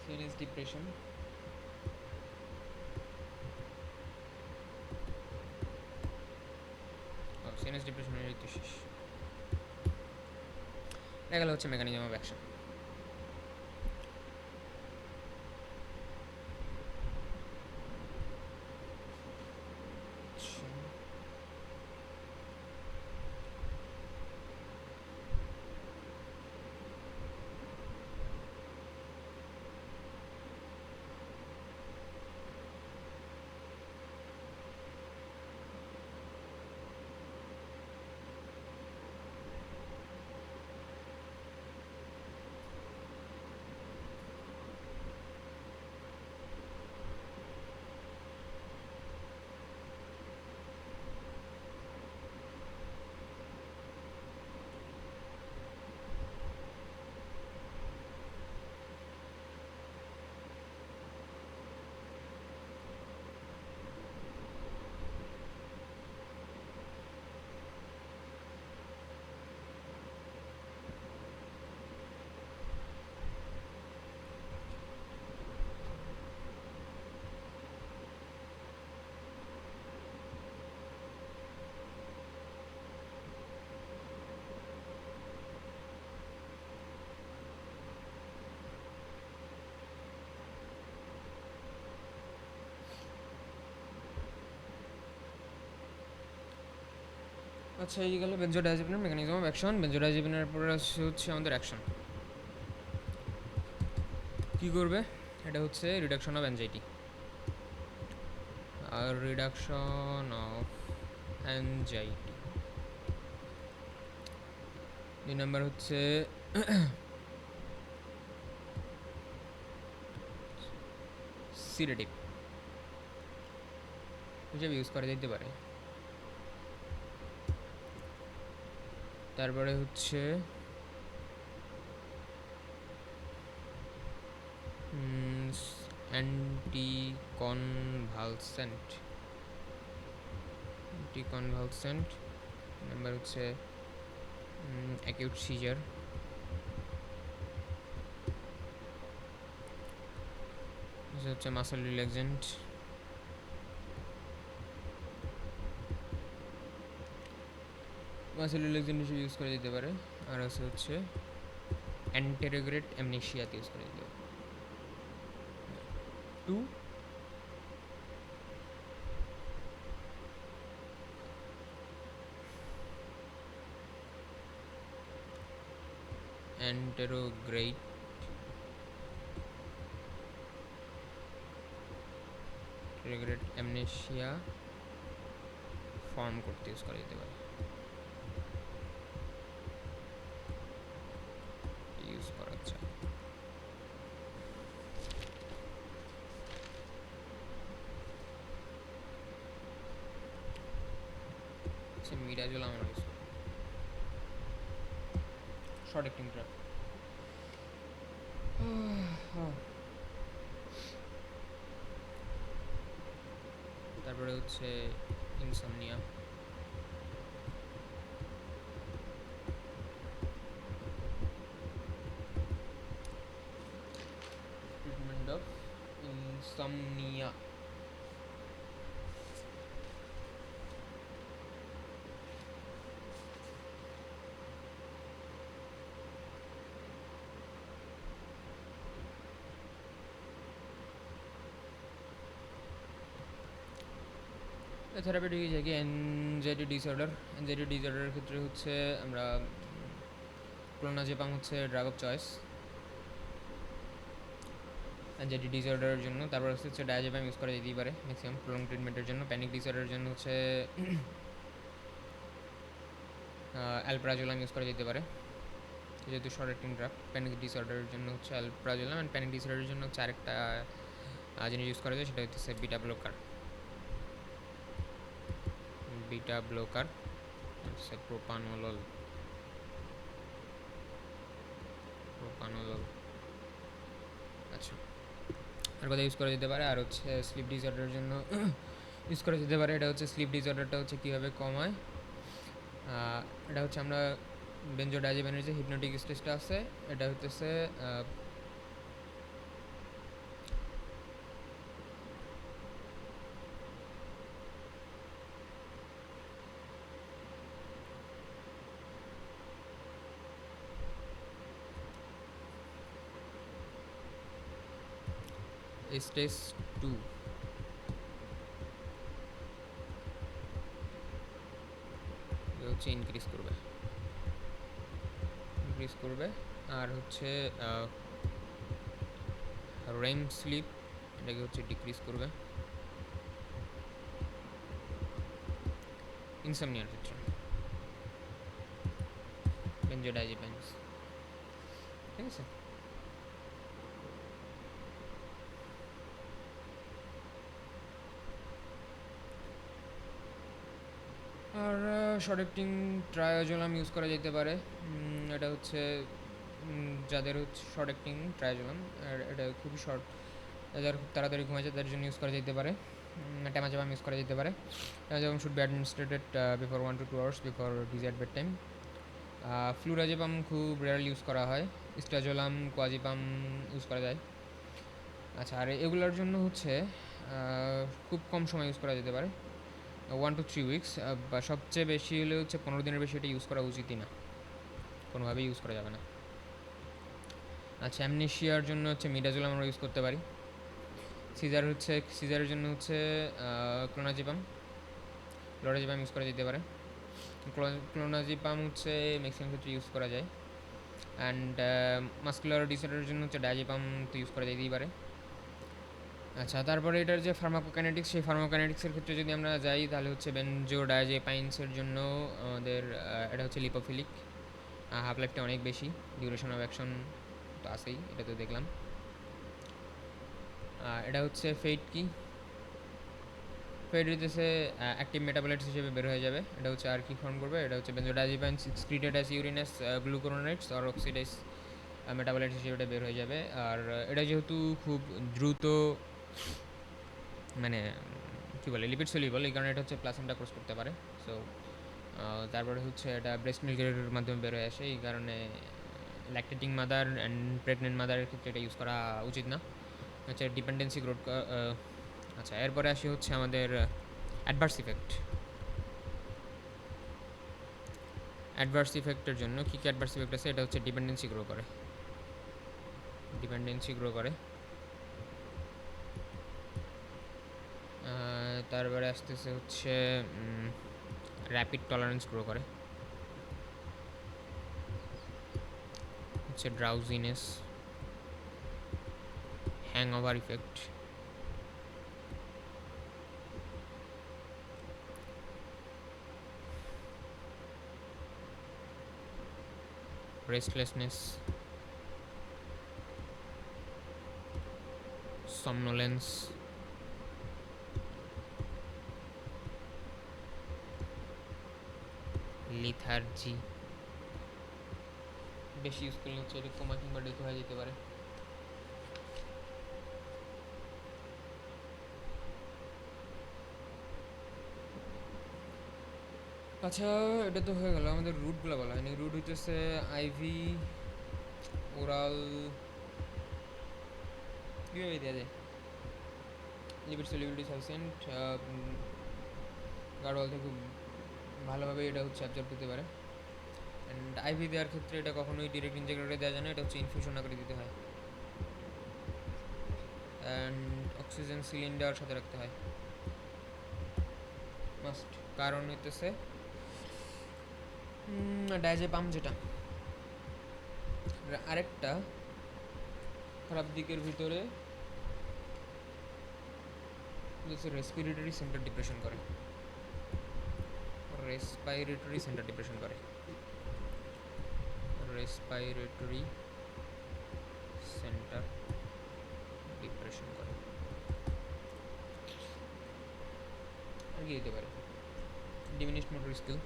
CNS depression, CNS depression এর তো শেষ। দেখা গেল হচ্ছে মেকানিজম অফ অ্যাকশন। আচ্ছা, এই গেল বেনজোডাইজিপিনের মেকানিজম অফ অ্যাকশন। বেনজোডাইজিপিনের পরে হচ্ছে আমাদের অ্যাকশন কী করবে? এটা হচ্ছে রিডাকশন অফ অ্যাংজাইটি, আর রিডাকশন অফ অ্যাংজাইটি। 2 নম্বর হচ্ছে সিডেটিভ হিসেবে ইউজ করা যেতে পারে। তারপরে হচ্ছে অ্যান্টিকনভালসেন্ট। নাম্বার হচ্ছে অ্যাকিউট সিজার। হচ্ছে মাসল রিল্যাক্সেন্ট। মাসল রিল্যাক্সেন্ট হিসেবে ইউজ করা যেতে পারে। আর হচ্ছে অ্যান্টেরোগ্রেট অ্যামনেশিয়াতে ইউজ করা যেতে পারে। 2 অ্যান্টেরোগ্রেট অ্যামনেশিয়া ফর্ম করতে ইউজ করা যেতে পারে, ইউজ করা যায়। মিরাজুল আমার ইউজ শর্ট অ্যাক্টিং ড্রাগ। তারপরে হচ্ছে insomnia. Treatment of insomnia. Therapeutic হিসেবে কি এনজাইটি ডিসঅর্ডারের ক্ষেত্রে হচ্ছে আমরা ক্লোনাজেপাম হচ্ছে ড্রাগ অফ চয়েস অ্যাংজাইটি ডিসঅর্ডারের জন্য। তারপর হচ্ছে ডায়াজেপাম ইউজ করা যেতেই পারে ম্যাক্সিমাম প্রলং ট্রিটমেন্টের জন্য। প্যানিক ডিসঅর্ডারের জন্য হচ্ছে অ্যালপ্রাজোলাম ইউজ করা যেতে পারে যেহেতু শর্ট অ্যাক্টিং ড্রাগ। প্যানিক ডিসঅর্ডারের জন্য হচ্ছে অ্যালপ্রাজোলাম, অ্যান্ড প্যানিক ডিসঅর্ডারের জন্য হচ্ছে আরেকটা জিনিস ইউজ করা যায়, সেটা হচ্ছে বিটা ব্লকার হচ্ছে প্রোপানোলল। আচ্ছা, আর কথা ইউজ করা যেতে পারে আর হচ্ছে স্লিপ ডিসঅর্ডারের জন্য ইউজ করা যেতে পারে। এটা হচ্ছে স্লিপ ডিসঅর্ডারটা হচ্ছে কীভাবে কমায়, এটা হচ্ছে আমরা বেনজোডাইজিপামের যে হিপনোটিক স্টেজটা আছে এটা হচ্ছে স্টেজ 2। হচ্ছে ইনক্রিজ করবে আর হচ্ছে রেম স্লিপ এটাকে হচ্ছে ডিক্রিজ করবে ইনসমনিয়ার ক্ষেত্রে বেনজোডাইজিপামস। ঠিক আছে, আর শর্ট অ্যাক্টিং ট্রায়াজোলাম ইউজ করা যেতে পারে। এটা হচ্ছে যাদের হচ্ছে শর্ট অ্যাক্টিং ট্রায়াজোলাম, আর এটা খুবই শর্ট, যাদের খুব তাড়াতাড়ি ঘুমায় যায় তাদের জন্য ইউজ করা যেতে পারে। ট্যামাজোলাম ইউজ করা যেতে পারে। Temazepam should be administered before 1 to 2 hours before desired bed time. Flurazepam খুব রেয়ারলি ইউজ করা হয়। স্টাজোলাম, কোয়াজিপাম ইউজ করা যায়। আচ্ছা, আর এগুলোর জন্য হচ্ছে খুব কম সময় ইউজ করা যেতে পারে, 1 to 3 weeks, বা সবচেয়ে বেশি হলে হচ্ছে 15 দিনের বেশি এটা ইউজ করা উচিতই না, কোনোভাবেই ইউজ করা যাবে না। আচ্ছা, অ্যামনেশিয়ার জন্য হচ্ছে মিডাজোলাম আমরা ইউজ করতে পারি। সিজারের জন্য হচ্ছে ক্লোনাজিপাম, লোরাজিপাম ইউজ করা যেতে পারে। ক্লোনাজিপাম হচ্ছে ম্যাক্সিমাম ক্ষেত্রে ইউজ করা যায়। অ্যান্ড মাসকুলার ডিসঅর্ডারের জন্য হচ্ছে ডায়াজিপাম তো ইউজ করা যেতেই পারে। আচ্ছা, তারপরে এটার যে ফার্মাকোকাইনেটিক্স, সেই ফার্মাকোকাইনেটিক্সের ক্ষেত্রে যদি আমরা যাই তাহলে হচ্ছে বেনজোডায়াজেপাইনসের জন্য আমাদের এটা হচ্ছে লিপোফিলিক, হাফ লাইফটা অনেক বেশি, ডিউরেশন অফ অ্যাকশন তো আছেই, এটা তো দেখলাম। এটা হচ্ছে ফেট হইতেছে অ্যাক্টিভ মেটাবলাইটস হিসেবে বের হয়ে যাবে। এটা হচ্ছে আর কি ফর্ম করবে, এটা হচ্ছে benzodiazepines excreted as urinary glucuronides or oxidise metabolites হিসেবে এটা বের হয়ে যাবে। আর এটা যেহেতু খুব দ্রুত মানে কী বলে লিপিড সলিউবল, এই কারণে এটা হচ্ছে প্লাসেন্টা ক্রস করতে পারে। সো তারপরে হচ্ছে এটা ব্রেস্ট মিল্কের মাধ্যমে বের হয়ে আসে, এই কারণে ল্যাকটেটিং মাদার অ্যান্ড প্রেগনেন্ট মাদারের ক্ষেত্রে এটা ইউজ করা উচিত না। হচ্ছে ডিপেন্ডেন্সি গ্রোথ। আচ্ছা, এরপরে আসি হচ্ছে আমাদের অ্যাডভার্স ইফেক্টের জন্য কী কী অ্যাডভার্স ইফেক্ট আছে, এটা হচ্ছে ডিপেন্ডেন্সি গ্রো করে। তারপরে আসতেছে হচ্ছে র্যাপিড টলারেন্স গ্রো করে, হচ্ছে drowsiness, hangover effect, restlessness, somnolence, লিথার্জি। বেশি ইউজ করলে হচ্ছে এটা কোমা কিংবা ডেথ হয়ে যেতে পারে। আচ্ছা, এটা তো হয়ে গেল, আমাদের রুটগুলো বলা হয়নি। রুট হইতেছে আইভি, ওরাল, কীভাবে দেওয়া যায়, লিপিড সলিউবিলিটি সাফিসিয়েন্ট, গাঢ় থেকে খুব ভালোভাবে এটা হচ্ছে অ্যাবজর্ব করতে পারে। অ্যান্ড আইভি দেওয়ার ক্ষেত্রে এটা কখনোই ডিরেক্ট ইনজেক্টরে দেওয়া যায় না, এটা হচ্ছে ইনফিউশন আকারে দিতে হয়। অ্যান্ড অক্সিজেন সিলিন্ডার সাথে রাখতে হয়। মাস্ট, কারণ হইতেছে ডায়াজেপাম যেটা আরেকটা খারাপ দিকের ভিতরে রেসপিরেটরি সেন্টার ডিপ্রেশন করে, রেসপিরেটরি সেন্টার ডিপ্রেশন করে, রেসপিরেটরি সেন্টার ডিপ্রেশন করে। আর কি দিতে পারে? ডিমিনিশড মোটর স্কিল,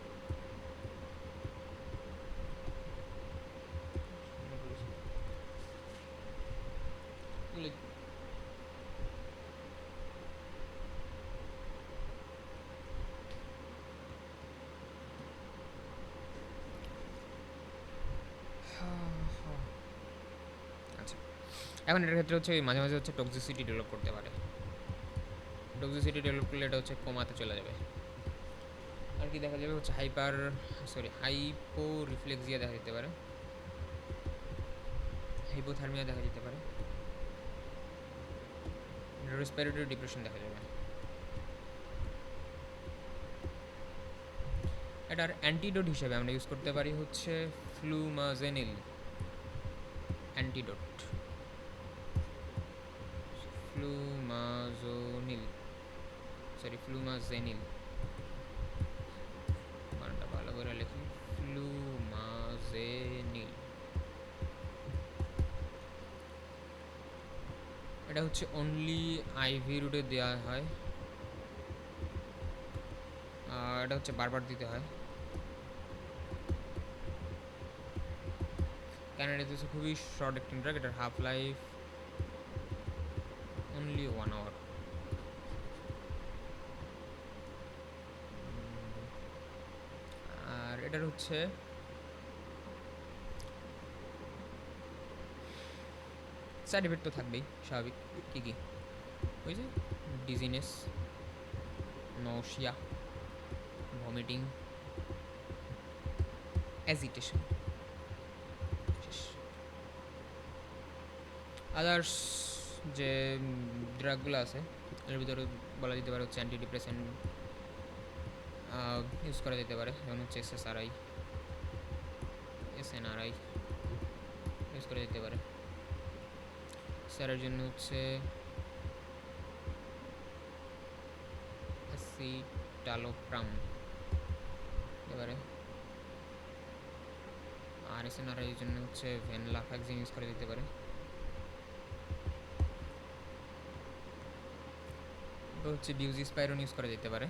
আচ্ছা এখন এটার ক্ষেত্রে হচ্ছে মাঝে মাঝে হচ্ছে টক্সিসিটি ডেভেলপ করতে পারে। টক্সিসিটি ডেভেলপ করলে এটা হচ্ছে কোমাতে চলে যাবে। আর কি দেখা যাবে হচ্ছে হাইপো রিফ্লেক্সিয়া দেখা যেতে পারে, হাইপোথার্মিয়া দেখা যেতে পারে, রেসপিরেটরি ডিপ্রেশন দেখা যাবে। এটার অ্যান্টিডোট হিসেবে আমরা ইউজ করতে পারি হচ্ছে ফ্লুমাজেনিল অ্যান্টিডোট, ফ্লুমাজেনিল, মানটা ভালো করে লিখি, ফ্লুমাজেনিল। এটা হচ্ছে অনলি আইভি রুটে দেওয়া হয়, এটা হচ্ছে বারবার দিতে হয়, কারণ এটা হচ্ছে খুবই শর্ট অ্যাক্টিং ড্রাগ, এটার হাফ লাইফ অনলি 1 hour। আর এটার হচ্ছে সাইড এফেক্ট তো থাকবেই স্বাভাবিক। কী কী? ওই যে ডিজিনেস, নৌশিয়া, ভমিটিং, অ্যাজিটেশন, আদার্স যে ড্রাগগুলো আছে এর ভিতরে বলা যেতে পারে হচ্ছে অ্যান্টি ডিপ্রেসেন্ট ইউজ করা যেতে পারে, যেমন হচ্ছে এসএনআরআই ইউজ করা যেতে পারে। স্যারের জন্য হচ্ছে অ্যাসিটালোপ্রাম দিতে পারে, আর এসএনআরআই এর জন্য হচ্ছে ভেনলাফ্যাক্সিন ইউজ করা যেতে পারে। তো হচ্ছে বিউজিস্পাইরন ইউজ করা যেতে পারে।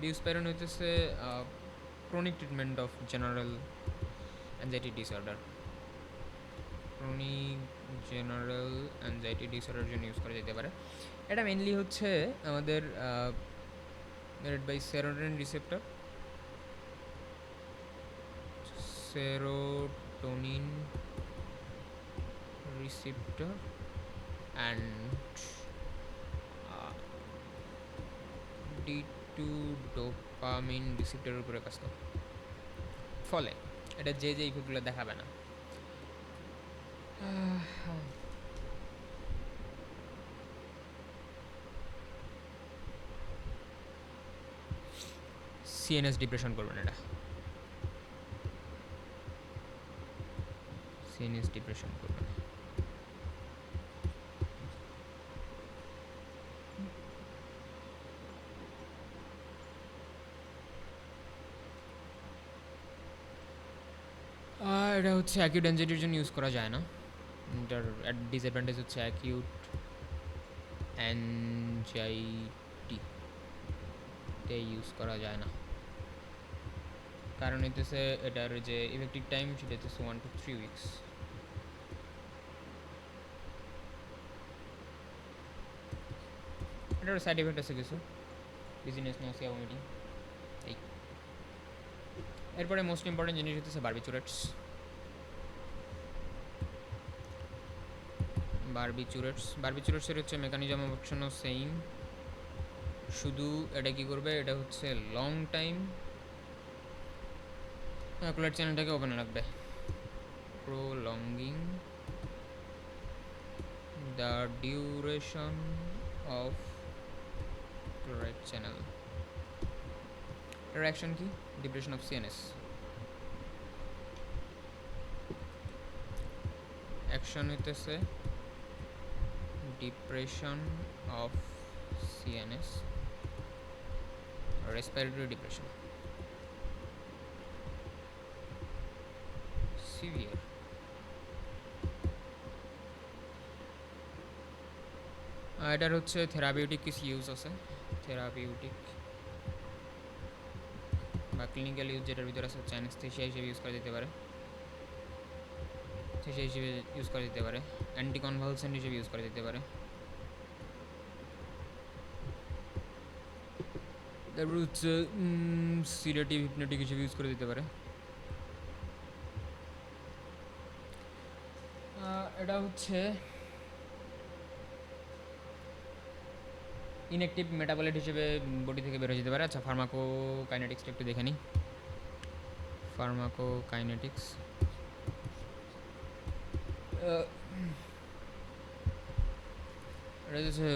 বিউস্পাইরন হইতেছে chronic treatment of general anxiety disorder, chronic general anxiety ডিসঅর্ডারের জন্য ইউজ করা যেতে পারে। এটা মেনলি হচ্ছে আমাদের made by serotonin receptor, serotonin receptor and D2 dopamine receptor উপরে কাজ করে, ফলে এটা যে ইফেক্টগুলো দেখাবে না। সিএনএস ডিপ্রেশন করবে না, এটা সিএনএস ডিপ্রেশন করবে না। এটা হচ্ছে অ্যাকিউট অ্যাংজাইটির জন্য ইউজ করা যায় না, এটার ডিসঅ্যাডভান্টেজ হচ্ছে অ্যাকিউট অ্যাংজাইটিতে ইউজ করা যায় না, কারণ হইতেছে এটার যে ইফেক্টিভ টাইম সেটা হচ্ছে 1 to 3 weeks। এটার সাইড এফেক্ট আছে কিছু, ডিজিনেস, নসিয়া, ভমিটিং। এই এরপরে মোস্ট ইম্পর্টেন্ট জিনিস হচ্ছে বারবিচুরেটসের হচ্ছে মেকানিজম অফ অ্যাকশনও সেম, শুধু এটা কী করবে, এটা হচ্ছে লং টাইম অ্যাকুলার চ্যানেলটাকে ওপেন রাখবে। prolonging the duration of chloride channel. এর অ্যাকশন কি? Depression of CNS. অ্যাকশন হইতেছে depression of CNS, respiratory depression, severe. এটার হচ্ছে থেরাপিউটিক কিছু ইউজ আছে, থেরাপিউটিক বা ক্লিনিক্যাল ইউজ যেটার ভিতরে আছে হচ্ছে অ্যানেস্থেশিয়া হিসেবে ইউজ করা যেতে পারে, সেই হিসেবে ইউজ করা যেতে পারে, অ্যান্টিকনভালসেন্ট হিসেবে ইউজ করা যেতে পারে, তারপর হচ্ছে সিডেটিভ হিপনোটিক হিসেবে ইউজ করে দিতে পারে। এটা হচ্ছে ইনঅ্যাক্টিভ মেটাবলাইট হিসেবে বডি থেকে বের হয়ে যেতে পারে। আচ্ছা, ফার্মাকোকাইনেটিক্সটা একটু দেখে নিই। ফার্মাকোকাইনেটিক্স এটা হচ্ছে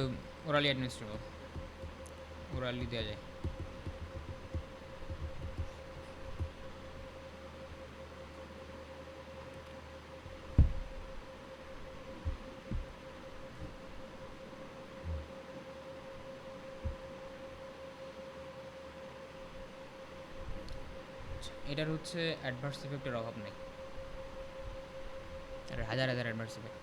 ওরালি অ্যাডমিনিস্ট্রেবল, ওরালি দেওয়া যায়। এটার হচ্ছে অ্যাডভার্স ইফেক্টের অভাব নেই, এটার হাজার হাজার অ্যাডভার্স ইফেক্ট।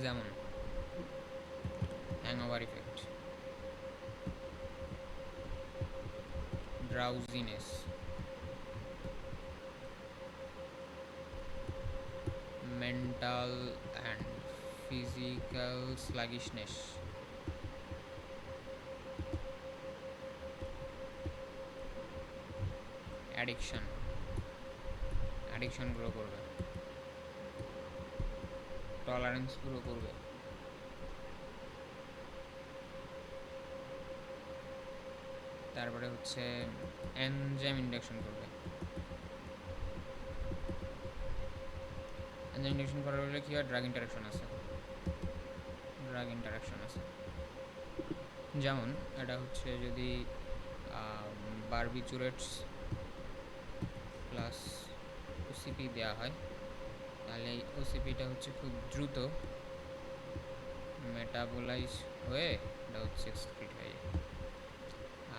যেমন hangover effect, drowsiness, mental and physical sluggishness, addiction grow করবে, টলারেন্স গ্রো করবে, তারপরে হচ্ছে এনজাইম ইন্ডাকশন করবে। এনজাইম ইন্ডাকশন করার ফলে কী হয়? ড্রাগ ইন্টারাকশন আছে। যেমন এটা হচ্ছে যদি বারবিচুরেটস প্লাস ওসিপি দেওয়া হয়, তাহলে এই ওসিপিটা হচ্ছে খুব দ্রুত মেটাবোলাইজ হয়ে এটা হচ্ছে এক্সক্রিট হয়ে যায়।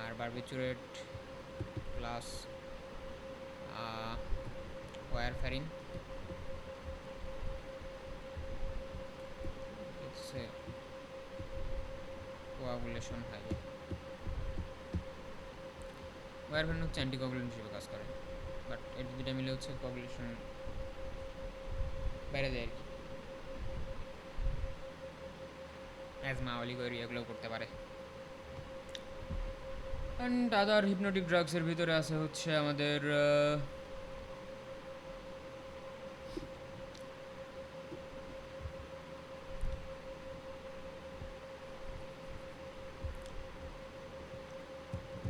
আর বারবিচুরেট প্লাস ওয়ারফ্যারিন হচ্ছে কোয়াগুলেশন হয়। ওয়ারফ্যারিন হচ্ছে অ্যান্টিকোয়াগুলেন্ট হিসেবে কাজ করে, বাট এর দুটা মিলে হচ্ছে কোয়াগুলেশন বাইরে যায় আর কি। অ্যাজমা, অলিগোরি এগুলো করতে পারে। অ্যান্ড আদার হিপনোটিক ড্রাগসের ভিতরে আছে হচ্ছে আমাদের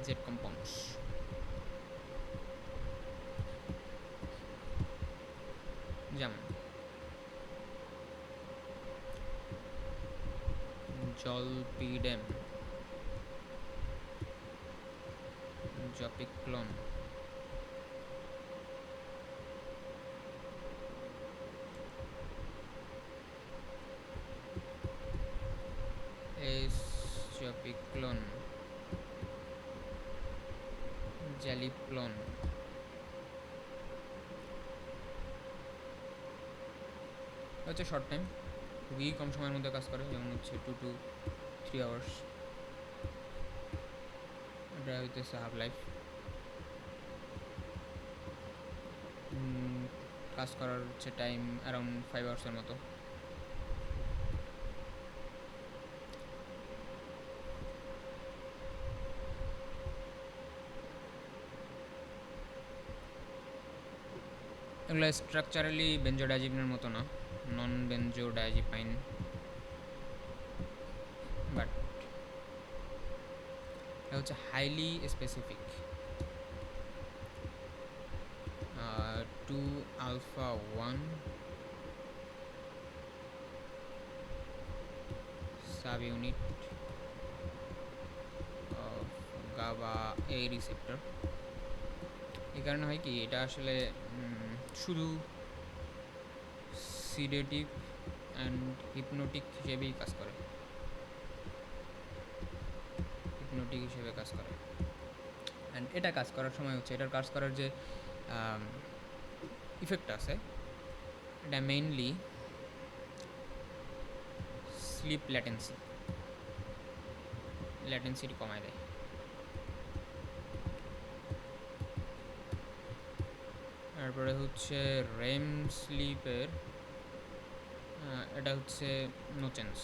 জেড কম্পাউন্ডস, যেমন জলপিডেম, জপিক্লোন, জপিক্লোন, জ্যালিপ্লোন, হচ্ছে শর্ট টাইম, খুবই কম সময়ের মধ্যে কাজ করে, যেমন হচ্ছে 2 to 3 hours। এটা হইতেছে হাফ লাইফ, কাজ করার হচ্ছে টাইম অ্যারাউন্ড 5 hours মতো। এগুলো স্ট্রাকচারালি বেনজোডাইজিপিনের মতো না, নন বেনজোডাইজিপাইন, বাট এটা হচ্ছে highly specific. 2-alpha-1 subunit of GABA A receptor. এই কারণে হয় কি, এটা আসলে শুধু সিডেটিভ অ্যান্ড হিপনোটিক হিসেবেই কাজ করে, হিপনোটিক হিসেবে কাজ করে। অ্যান্ড এটা কাজ করার সময় হচ্ছে, এটার কাজ করার যে ইফেক্ট আছে, এটা মেইনলি স্লিপ ল্যাটেন্সিটি কমায় দেয়। তারপরে হচ্ছে রেম স্লিপের, এটা হচ্ছে নো চেঞ্জ।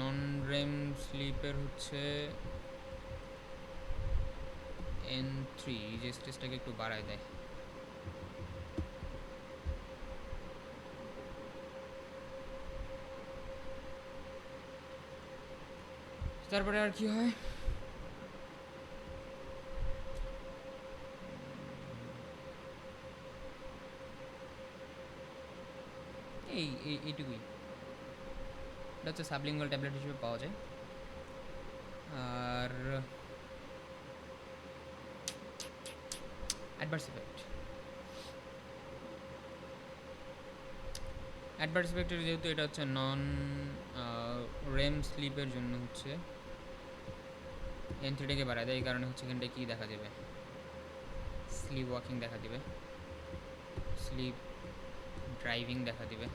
নন রেম স্লিপের হচ্ছে N3, যে স্টেজটাকে একটু বাড়ায় দেয়। তারপরে আর কি হয়, এইটুকুই। এটা হচ্ছে সাবলিঙ্গুয়াল ট্যাবলেট হিসেবে পাওয়া যায়। আর অ্যাডভার্স ইফেক্টের যেহেতু এটা হচ্ছে নন রেম স্লিপের জন্য হচ্ছে N3টাকে বাড়ায় দেয়। এই কারণে হচ্ছে এখানটায় কী দেখা যাবে, স্লিপ ওয়াকিং দেখা দিবে, স্লিপ ড্রাইভিং দেখা দিবে।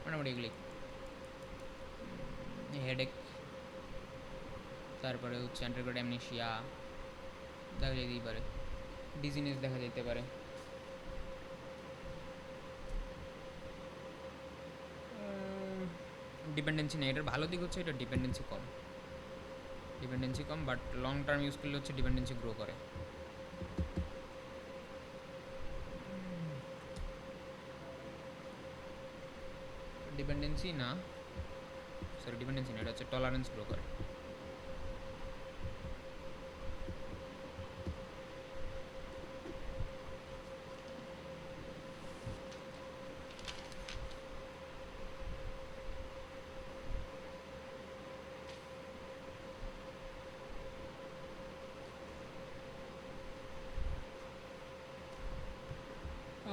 মোটামুটি এগুলি, হেডেক, তারপরে হচ্ছে অ্যান্টারগ্রেড অ্যামনেশিয়া দেখা যেতেই পারে, ডিজিনেস দেখা যেতে পারে। ডিপেন্ডেন্সি নেই, এটার ভালো দিক হচ্ছে এটা dependency com, but long term use করলে হচ্ছে ডিপেন্ডেন্সি গ্রো করে। ডিপেন্ডেন্সি না, এটা হচ্ছে টলারেন্স গ্রো করে।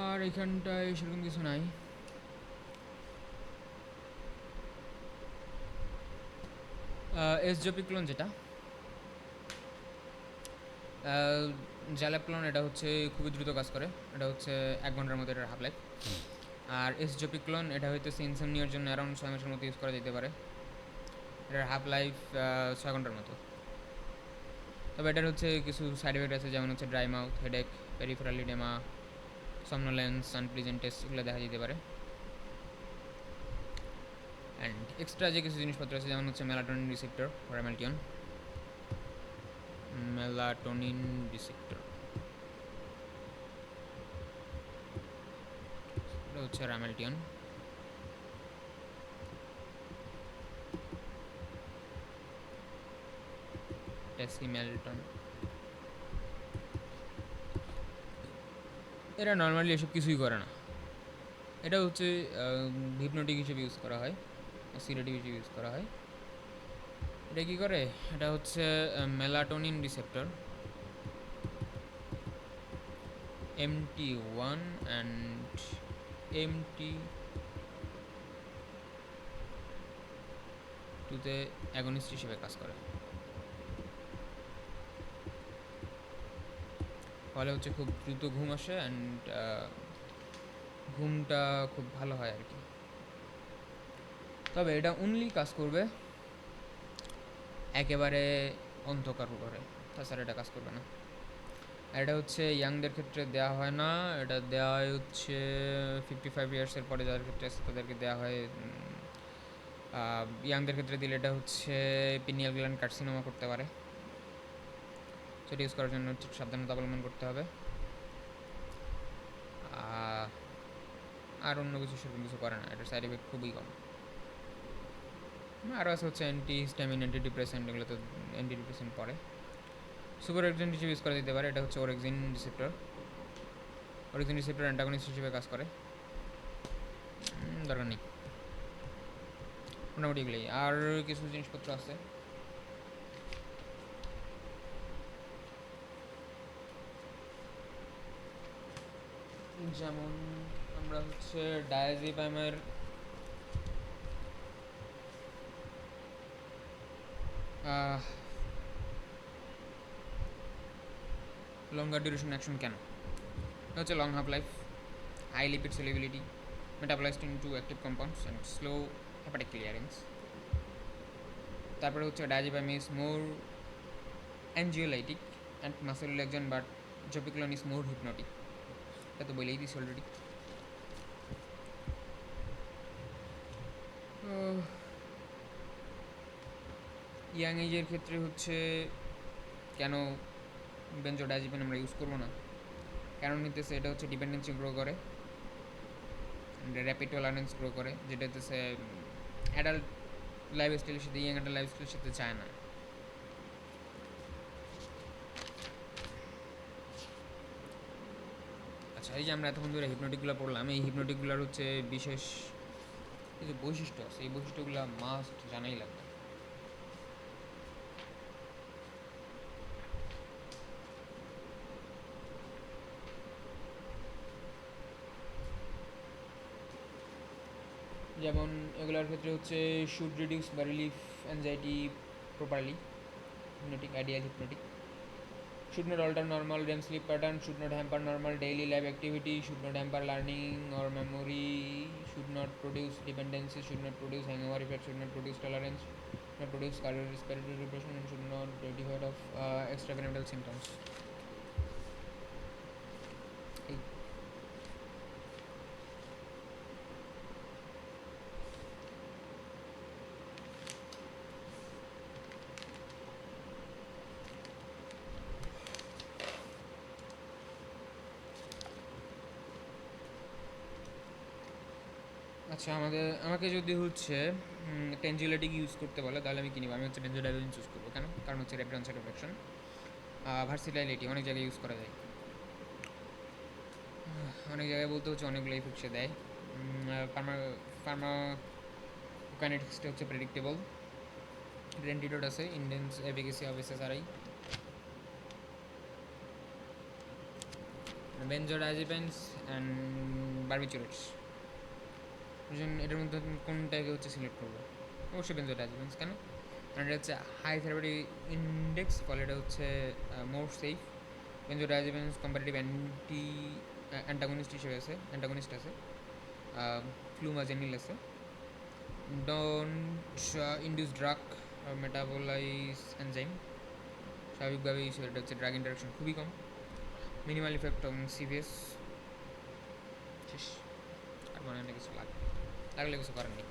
আর এখানটায় সেরকম কিছু নাই। এসজোপিক্লোন যেটা জ্যালাপ্লোন, এটা হচ্ছে খুবই দ্রুত কাজ করে, এটা হচ্ছে 1 ঘন্টার মধ্যে এটার হাফ লাইফ। আর এসজোপিক্লোন এটা হইতেছে ইনসোমনিয়ার জন্য অ্যারাউন্ড 6 মাসের মতো ইউজ করা যেতে পারে, এটার হাফ লাইফ 6 ঘন্টার মতো। তবে এটার হচ্ছে কিছু সাইড এফেক্ট আছে, যেমন হচ্ছে dry mouth, headache, peripheral oedema, somnolence, unpleasant এগুলো দেখা যেতে পারে। অ্যান্ড এক্সট্রা যে কিছু জিনিসপত্র আছে, যেমন হচ্ছে মেলাটোনিন রিসেপ্টর, এটা হচ্ছে রামেলটিয়ন। টেসিমেলটন, এরা নর্মালি এসব কিছুই করে না। এটা হচ্ছে হিপনোটিক হিসেবে ইউজ করা হয়, সিডেটিভ হিসেবে ইউজ করা হয়। এটা কী করে, এটা হচ্ছে মেলাটোনিন রিসেপ্টর MT1 অ্যান্ড MT2-তে অ্যাগনিস্ট হিসেবে কাজ করে। ফলে হচ্ছে খুব দ্রুত ঘুম আসে, অ্যান্ড ঘুমটা খুব ভালো হয় আর কি। তবে এটা অনলি কাজ করবে একেবারে অন্ধকার ঘরে, তাছাড়া এটা কাজ করবে না। এটা হচ্ছে ইয়াংদের ক্ষেত্রে দেওয়া হয় না, এটা দেওয়া হয় হচ্ছে 55 ইয়ার্সের পরে যাদের ক্ষেত্রে আছে তাদেরকে দেওয়া হয়। ইয়াংদের ক্ষেত্রে দিলে এটা হচ্ছে পিনিয়াল গ্ল্যান্ড কার্সিনোমা করতে পারে। সেটা ইউজ করার জন্য হচ্ছে সাবধানতা অবলম্বন করতে হবে। আর অন্য কিছু সেরকম কিছু করে না, এটার সাইড এফেক্ট খুবই কম। আরও আছে হচ্ছে অ্যান্টি হিস্টামিন, অ্যান্টি ডিপ্রেসেন্ট, এগুলো তো অ্যান্টি ডিপ্রেসেন্ট পরে। সুপার এক্সিন হিসেবে ইউজ করা যেতে পারে, এটা হচ্ছে orexin receptor. Orexin receptor antagonist হিসেবে কাজ করে, দরকার নেই মোটামুটি এগুলোই। আর কিছু জিনিসপত্র আছে, যেমন আমরা হচ্ছে ডায়াজিপামের লঙ্গার ডিউরেশন অ্যাকশন কেন হচ্ছে long half life, high lipid solubility, metabolized into active compounds and slow hepatic clearance। তারপরে হচ্ছে diazepam is more anxiolytic and muscle relaxant, but zopiclone is more hypnotic. এটা তো বলেই দিস অলরেডি। ইয়াং এজের ক্ষেত্রে হচ্ছে কেন বেনজোডায়াজিপাম আমরা ইউজ করবো না, কারণ নিতেছে এটা হচ্ছে ডিপেন্ডেন্সি গ্রো করে, র্যাপিড টলারেন্স গ্রো করে, যেটা হচ্ছে অ্যাডাল্ট লাইফ স্টাইলের সাথে, ইয়াং অ্যাডাল্ট লাইফ স্টাইলের সাথে চায় না। আচ্ছা, এই যে আমরা এতক্ষণ ধরে হিপনোটিকগুলো পড়লাম, এই হিপনোটিকগুলোর হচ্ছে বিশেষ কিছু বৈশিষ্ট্য আছে, এই বৈশিষ্ট্যগুলো মাস্ট জানাই লাগবে। যেমন এগুলোর ক্ষেত্রে হচ্ছে শুড রিডিউস বা relief anxiety properly, hypnotic, ideal hypnotic, should not alter normal REM sleep pattern, should not hamper normal daily life activity, should not hamper learning or memory, should not produce dependency, should not produce hangover effect, should not produce tolerance, should not produce cardiorespiratory depression, and should not be devoid of extrapyramidal symptoms। আচ্ছা, আমাকে যদি হচ্ছে টেনজিওলাইটিক use করতে বলে তাহলে আমি কিনবো, আমি হচ্ছে বেনজোডাইজিপাম চুজ করবো। কেন? কারণ হচ্ছে র্যাপিড অনসেট অফ অ্যাকশন, ভার্সিটাইলিটি, অনেক জায়গায় ইউজ করা যায়, অনেক জায়গায় বলতে হচ্ছে অনেকগুলো ইফেক্ট সে দেয়। ফার্মাকোকাইনেটিক্সটা হচ্ছে প্রেডিক্টেবল, অ্যান্টিডোট আছে, ইন্ডেন্স এফিকেসি অফ SSRI। বেনজোডাইজিপামস অ্যান্ড বারবিচুরেটস, এটার মধ্যে কোনটাকে হচ্ছে সিলেক্ট করবো? অবশ্যই বেনজোডাইজিপামস। কেন? কারণ এটা হচ্ছে হাই থেরাপিউটিক ইন্ডেক্স, ফলে এটা হচ্ছে মোর সেফ। বেনজোডাইজিপামস কম্পারেটিভ অ্যান্টাগনিস্ট হিসেবে আছে, অ্যান্টাগনিস্ট আছে, ফ্লুমাজেনিল আছে, don't induce drug metabolise enzyme, স্বাভাবিকভাবেই সেটা হচ্ছে ড্রাগ ইন্টারাকশন খুবই কম, মিনিমাল ইফেক্ট অন সিভিএস। শেষ, আর মনে হয় কিছু লাগলে কিছু করার নেই।